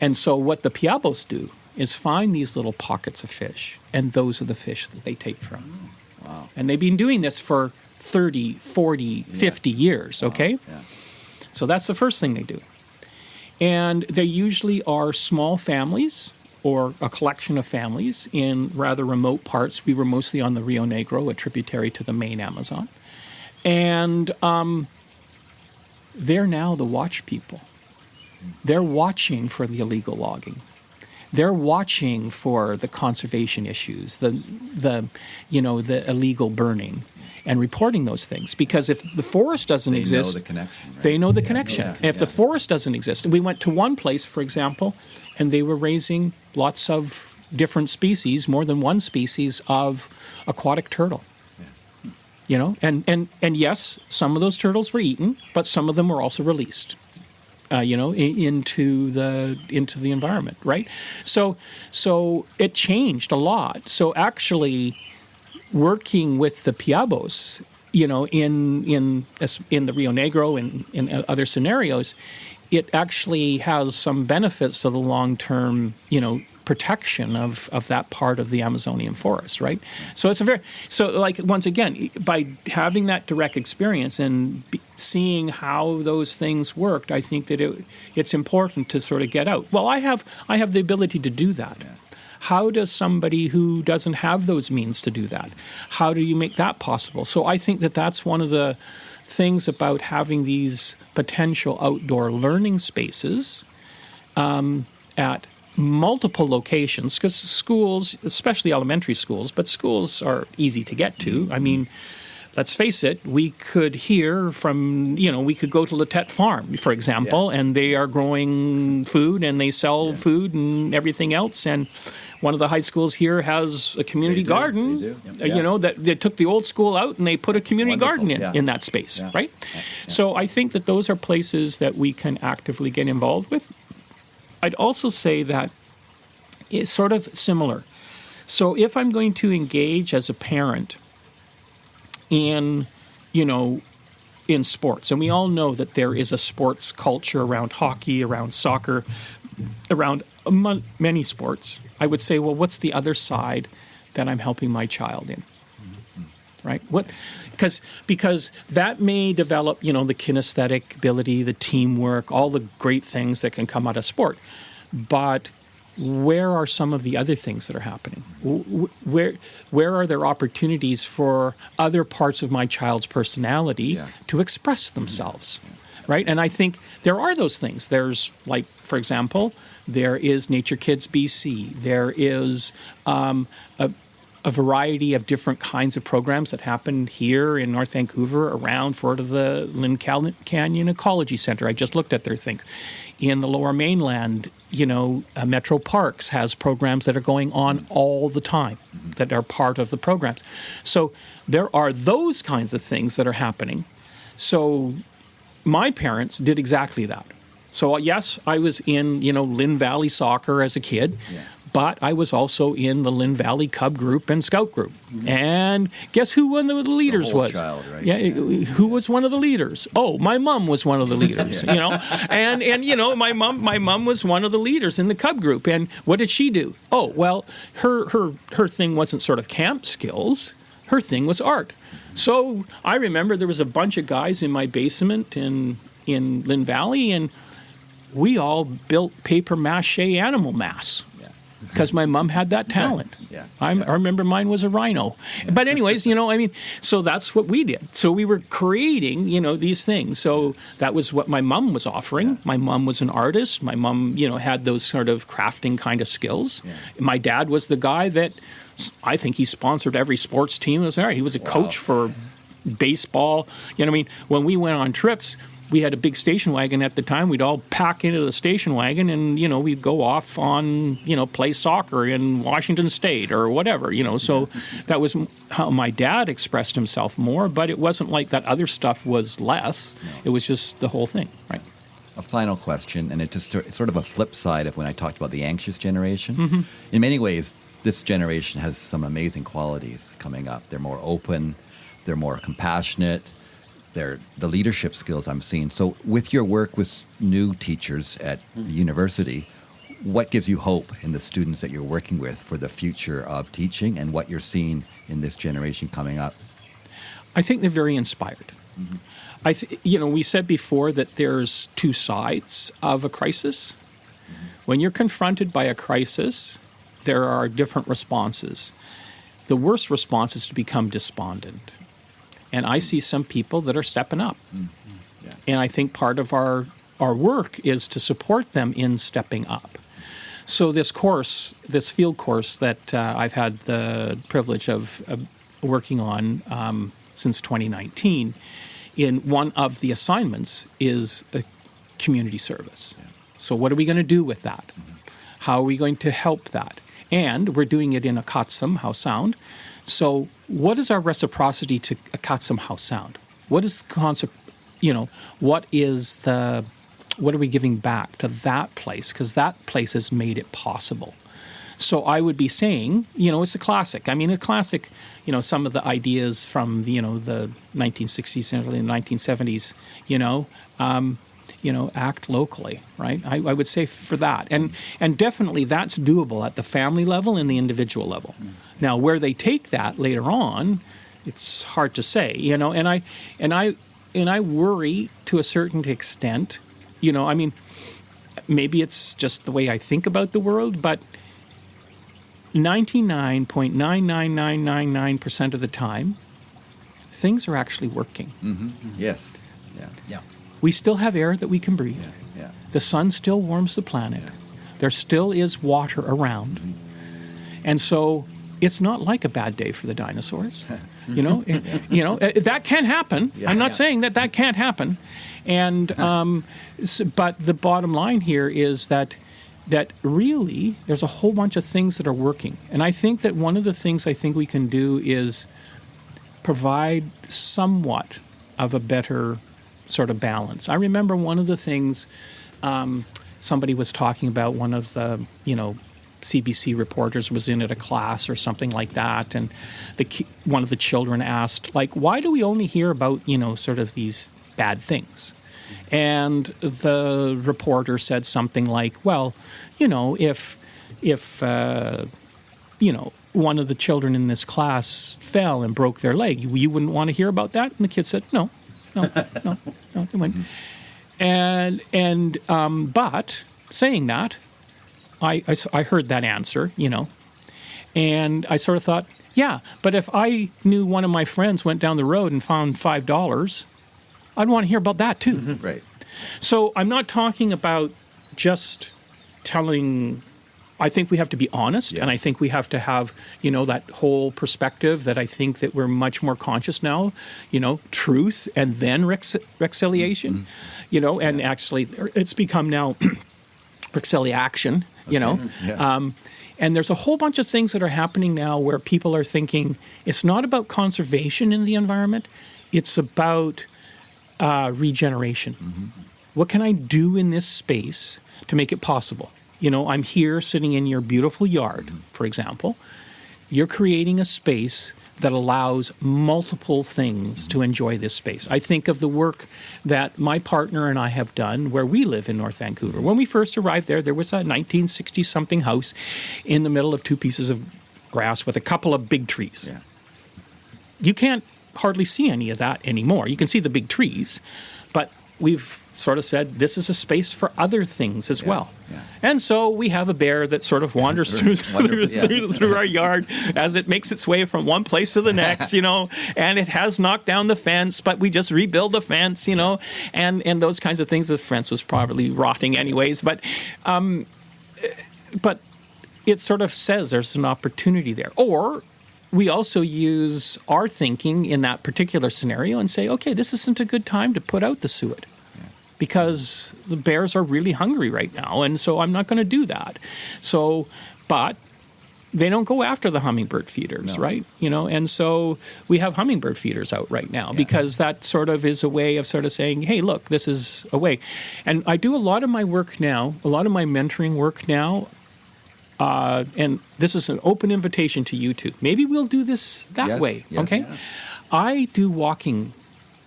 And so what the Piabos do is find these little pockets of fish, and those are the fish that they take from. Wow. And they've been doing this for 30, 40, 50 years, okay? Yeah. So that's the first thing they do. And they usually are small families or a collection of families in rather remote parts. We were mostly on the Rio Negro, a tributary to the main Amazon. And they're now the watch people. They're watching for the illegal logging. They're watching for the conservation issues, the illegal burning, and reporting those things. Because if the forest doesn't exist, they know the connection. Right? They know the connection. If the forest doesn't exist, and we went to one place, for example, and they were raising lots of different species, more than one species of aquatic turtle. And yes, some of those turtles were eaten, but some of them were also released, into the environment, right? So it changed a lot. So actually, working with the Piabos, in the Rio Negro and in other scenarios, it actually has some benefits to the long-term, protection of that part of the Amazonian forest, right? So once again, by having that direct experience and seeing how those things worked, I think that it's important to sort of get out. Well, I have the ability to do that. Yeah. How does somebody who doesn't have those means to do that? How do you make that possible? So I think that that's one of the things about having these potential outdoor learning spaces at multiple locations, because schools, especially elementary schools, but schools are easy to get to. I mean, let's face it, we could hear from, we could go to Letette Farm, for example, and they are growing food and they sell food and everything else. And one of the high schools here has a community garden, that they took the old school out and they put a community garden in that space, right? Yeah. So I think that those are places that we can actively get involved with. I'd also say that it's sort of similar. So if I'm going to engage as a parent in sports, and we all know that there is a sports culture around hockey, around soccer, around many sports, I would say, well, what's the other side that I'm helping my child in? Right? Because that may develop, the kinesthetic ability, the teamwork, all the great things that can come out of sport. But where are some of the other things that are happening? Where are there opportunities for other parts of my child's personality to express themselves? Right? And I think there are those things. There's, like, for example, there is Nature Kids BC. There is a variety of different kinds of programs that happen here in North Vancouver around for the Lynn Canyon Ecology Center. I just looked at their things. In the Lower Mainland, Metro Parks has programs that are going on all the time that are part of the programs. So there are those kinds of things that are happening. So my parents did exactly that. So yes, I was in, Lynn Valley soccer as a kid. Yeah. But I was also in the Lynn Valley Cub group and Scout group. Mm-hmm. And guess who one of the leaders the whole was? Child, right? Yeah, who was one of the leaders? Oh, my mom was one of the leaders, And my mom was one of the leaders in the Cub group. And what did she do? Oh, well, her thing wasn't sort of camp skills. Her thing was art. So I remember there was a bunch of guys in my basement in Lynn Valley, and we all built paper mache animal masks. Because my mom had that talent. I remember mine was a rhino. But anyways, so that's what we did. So we were creating, these things. So that was what my mom was offering. My mom was an artist. My mom, had those sort of crafting kind of skills. My dad was the guy that I think he sponsored every sports team. He was a coach for baseball. When we went on trips, we had a big station wagon at the time. We'd all pack into the station wagon and, we'd go off on, play soccer in Washington State or whatever, So that was how my dad expressed himself more, but it wasn't like that other stuff was less. No. It was just the whole thing, right? A final question, and it's sort of a flip side of when I talked about the anxious generation. Mm-hmm. In many ways, this generation has some amazing qualities coming up. They're more open. They're more compassionate. The leadership skills I'm seeing. So with your work with new teachers at the university, what gives you hope in the students that you're working with for the future of teaching and what you're seeing in this generation coming up? I think they're very inspired. Mm-hmm. We said before that there's two sides of a crisis. Mm-hmm. When you're confronted by a crisis, there are different responses. The worst response is to become despondent. And I see some people that are stepping up. Mm-hmm. Yeah. And I think part of our work is to support them in stepping up. So this field course that I've had the privilege of working on since 2019, in one of the assignments is a community service. Yeah. So what are we going to do with that? Mm-hmm. How are we going to help that? And we're doing it in Akatsum, how sound. So what is our reciprocity to Akatsum House Sound? What is the concept, what are we giving back to that place? Because that place has made it possible. So I would be saying, it's a classic. I mean, a classic, some of the ideas from, the 1960s and early 1970s, act locally, right? I would say for that. And definitely that's doable at the family level and the individual level. Mm. Now, where they take that later on, it's hard to say, and I worry to a certain extent, maybe it's just the way I think about the world, but 99.99999% of the time, things are actually working. Mm-hmm. Yes. Yeah. We still have air that we can breathe. Yeah. The sun still warms the planet. Yeah. There still is water around. Mm-hmm. And so it's not like a bad day for the dinosaurs. That can happen. Yeah. I'm not saying that can't happen. And but the bottom line here is that really there's a whole bunch of things that are working. And I think that one of the things I think we can do is provide somewhat of a better sort of balance. I remember one of the things somebody was talking about, one of the, CBC reporters was in at a class or something like that, and one of the children asked, why do we only hear about, sort of these bad things? And the reporter said something like, well, if one of the children in this class fell and broke their leg, you wouldn't want to hear about that? And the kid said, no, they wouldn't. But saying that, I heard that answer, and I sort of thought, yeah, but if I knew one of my friends went down the road and found $5, I'd want to hear about that too. Mm-hmm. Right. So I'm not talking about just telling. I think we have to be honest, Yes. and I think we have to have, that whole perspective that I think that we're much more conscious now, truth and then reconciliation, and actually it's become now reconciliation, Yeah. And there's a whole bunch of things that are happening now where people are thinking it's not about conservation in the environment, it's about regeneration. Mm-hmm. What can I do in this space to make it possible? I'm here sitting in your beautiful yard, for example. You're creating a space that allows multiple things to enjoy this space. I think of the work that my partner and I have done where we live in North Vancouver. When we first arrived there was a 1960-something house in the middle of 2 pieces of grass with a couple of big trees. Yeah. You can't hardly see any of that anymore. You can see the big trees, but we've sort of said this is a space for other things as well. Yeah. And so we have a bear that sort of wanders through our yard as it makes its way from one place to the next, and it has knocked down the fence, but we just rebuild the fence, and those kinds of things. The fence was probably rotting anyways, but it sort of says there's an opportunity there. Or we also use our thinking in that particular scenario and say, okay, this isn't a good time to put out the suet because the bears are really hungry right now, and so I'm not going to do that. So, but they don't go after the hummingbird feeders, right? And so we have hummingbird feeders out right now because that sort of is a way of sort of saying, hey, look, this is a way. And I do a lot of my work now, a lot of my mentoring work now, and this is an open invitation to you too. Maybe we'll do this that way, okay? Yeah. I do walking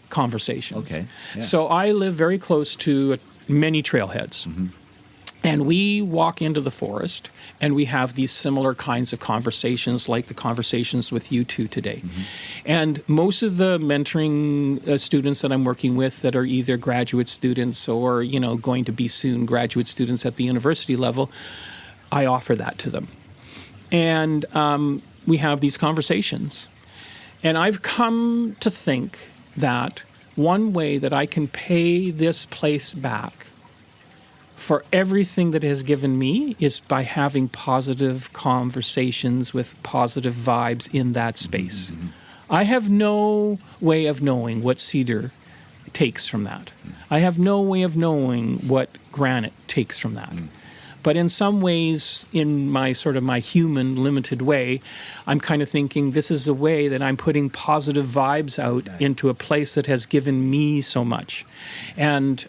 conversations. Okay. Yeah. So I live very close to many trailheads. Mm-hmm. And we walk into the forest and we have these similar kinds of conversations like the conversations with you two today. Mm-hmm. And most of the mentoring students that I'm working with that are either graduate students or, going to be soon graduate students at the university level, I offer that to them. And we have these conversations. And I've come to think that one way that I can pay this place back for everything that it has given me is by having positive conversations with positive vibes in that space. Mm-hmm. I have no way of knowing what cedar takes from that. I have no way of knowing what granite takes from that. But in some ways, in my human limited way, I'm kind of thinking this is a way that I'm putting positive vibes out into a place that has given me so much and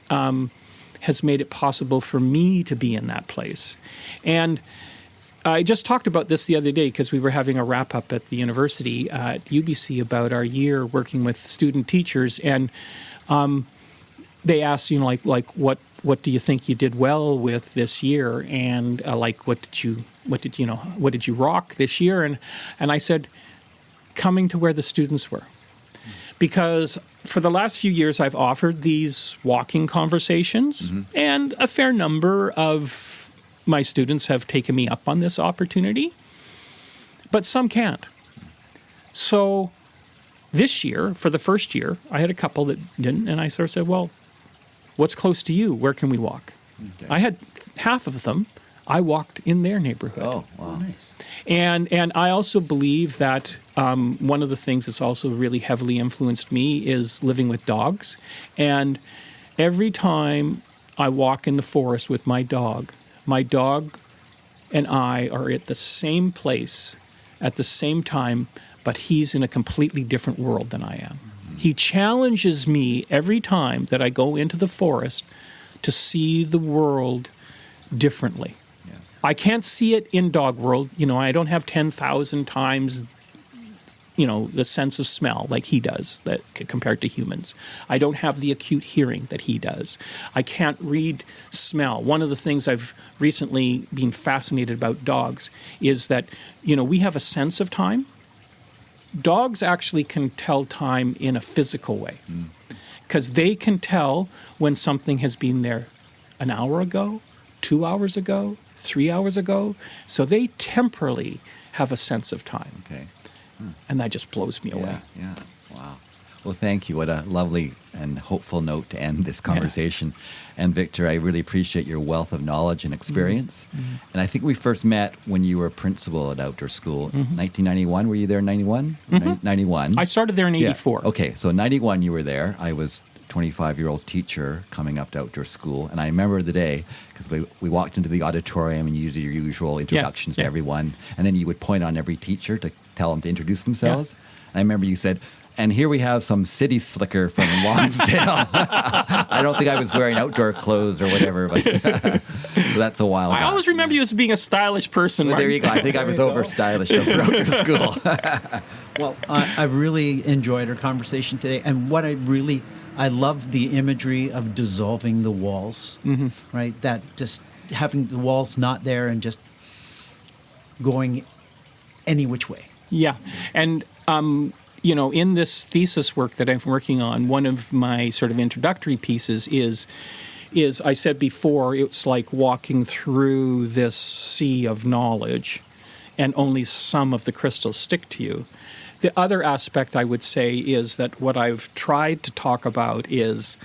has made it possible for me to be in that place. And I just talked about this the other day because we were having a wrap-up at the university at UBC about our year working with student teachers, and they asked, what do you think you did well with this year, and what did you rock this year? And I said, coming to where the students were, because for the last few years I've offered these walking conversations, and a fair number of my students have taken me up on this opportunity, but some can't. So this year, for the first year, I had a couple that didn't, and I sort of said, well, what's close to you? Where can we walk? Okay. I had half of them. I walked in their neighborhood. Oh, wow. Nice. And I also believe that one of the things that's also really heavily influenced me is living with dogs. And every time I walk in the forest with my dog and I are at the same place at the same time, but he's in a completely different world than I am. He challenges me every time that I go into the forest to see the world differently. Yeah. I can't see it in dog world. I don't have 10,000 times the sense of smell like he does, that compared to humans. I don't have the acute hearing that he does. I can't read smell. One of the things I've recently been fascinated about dogs is that, we have a sense of time. Dogs actually can tell time in a physical way because they can tell when something has been there an hour ago, 2 hours ago, 3 hours ago. So they temporally have a sense of time. Okay. And that just blows me away. Yeah. Wow. Well, thank you. What a lovely and hopeful note to end this conversation. Yeah. And Victor, I really appreciate your wealth of knowledge and experience. Mm-hmm. And I think we first met when you were principal at outdoor school, 1991. Were you there in 91? 91. I started there in 84. Yeah. Okay, so 91 you were there. I was 25-year-old teacher coming up to outdoor school. And I remember the day, because we walked into the auditorium and you did your usual introductions to everyone. And then you would point on every teacher to tell them to introduce themselves. Yeah. I remember you said, and here we have some city slicker from Lonsdale. I don't think I was wearing outdoor clothes or whatever, but so that's a while back. I always remember you as being a stylish person, well, there you go. I think I was over stylish for outdoor school. Well, I really enjoyed our conversation today. And what I love the imagery of dissolving the walls, right? That just having the walls not there and just going any which way. Yeah. And, in this thesis work that I'm working on, one of my sort of introductory pieces is I said before, it's like walking through this sea of knowledge and only some of the crystals stick to you. The other aspect I would say is that what I've tried to talk about is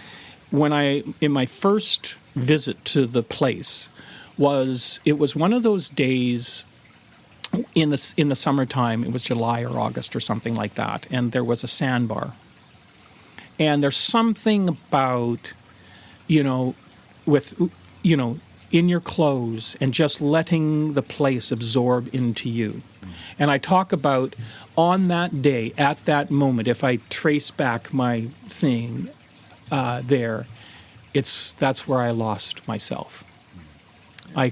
in my first visit to the place it was one of those days in the summertime. It was July or August or something like that, and there was a sandbar. And there's something about, with, in your clothes and just letting the place absorb into you. And I talk about on that day, at that moment, if I trace back my thing that's where I lost myself. There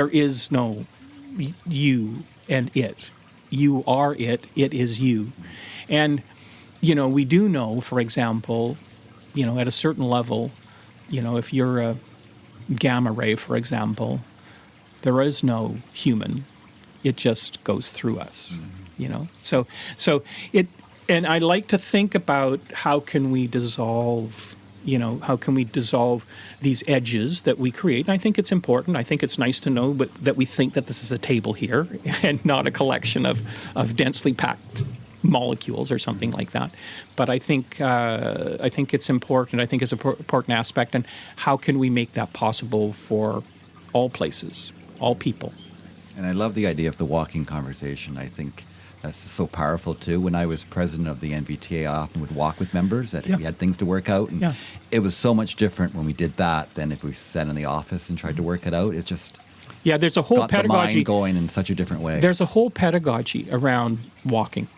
is no you and it. You are it. It is you. And, we do know, for example, at a certain level, if you're a gamma ray, for example, there is no human. It just goes through us, So and I like to think about how can we dissolve these edges that we create. And I think it's important. I think it's nice to know that we think that this is a table here and not a collection of densely packed molecules or something like that. But I think it's important. I think it's an important aspect. And how can we make that possible for all places, all people? And I love the idea of the walking conversation. I think that's so powerful, too. When I was president of the NVTA, I often would walk with members that we had things to work out. And it was so much different when we did that than if we sat in the office and tried to work it out. It just there's a whole got pedagogy the mind going in such a different way. There's a whole pedagogy around walking.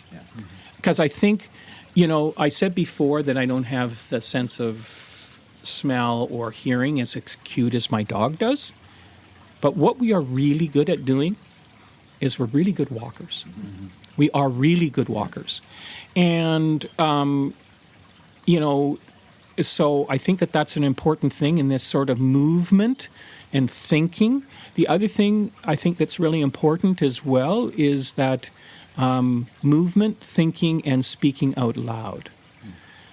Because I think, I said before that I don't have the sense of smell or hearing as acute as my dog does. But what we are really good at doing is we're really good walkers. We are really good walkers. And, so I think that that's an important thing in this sort of movement and thinking. The other thing I think that's really important as well is that movement, thinking, and speaking out loud.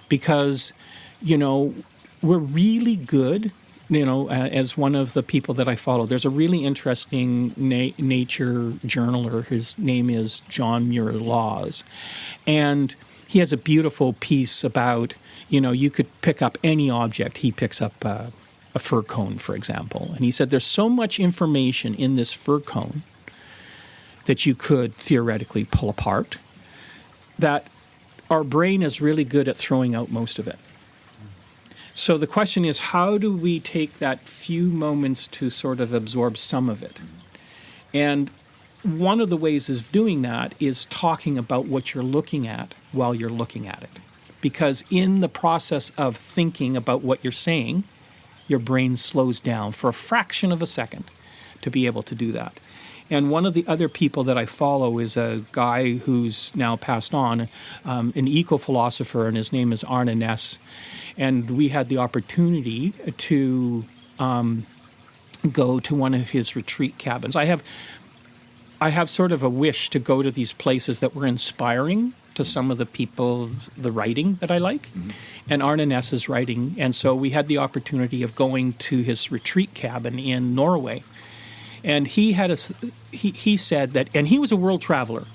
Because, we're really good, as one of the people that I follow. There's a really interesting nature journaler. His name is John Muir Laws. And he has a beautiful piece about, you could pick up any object. He picks up a fir cone, for example. And he said there's so much information in this fir cone that you could theoretically pull apart that our brain is really good at throwing out most of it. So the question is, how do we take that few moments to sort of absorb some of it? And one of the ways of doing that is talking about what you're looking at while you're looking at it. Because in the process of thinking about what you're saying, your brain slows down for a fraction of a second to be able to do that. And one of the other people that I follow is a guy who's now passed on, an eco-philosopher, and his name is Arne Ness. And we had the opportunity to go to one of his retreat cabins. I have sort of a wish to go to these places that were inspiring to some of the people, the writing that I like, and Arne Ness's writing. And so we had the opportunity of going to his retreat cabin in Norway. And he said that, and he was a world traveler,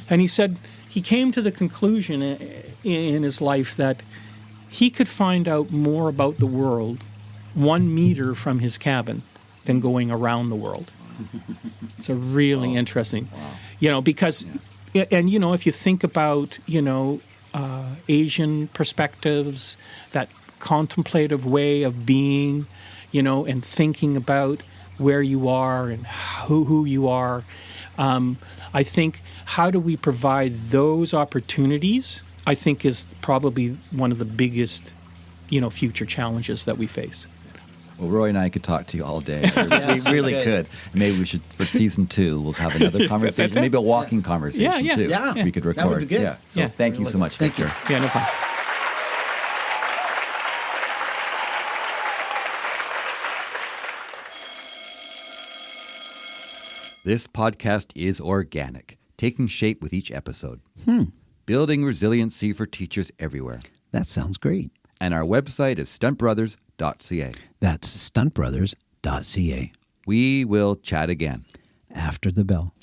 and he said he came to the conclusion in his life that he could find out more about the world 1 meter from his cabin than going around the world. It's a really interesting, because, and if you think about, Asian perspectives, that contemplative way of being, and thinking about where you are and who you are. I think how do we provide those opportunities, I think, is probably one of the biggest, future challenges that we face. Well, Roy and I could talk to you all day. We really could. Maybe we should, for season 2, we'll have another conversation, maybe a walking conversation too. Yeah. We could record. That would be good. Yeah. So thank you so much, Victor. Yeah, no problem. This podcast is organic, taking shape with each episode. Building resiliency for teachers everywhere. That sounds great. And our website is stuntbrothers.ca. That's stuntbrothers.ca. We will chat again after the bell.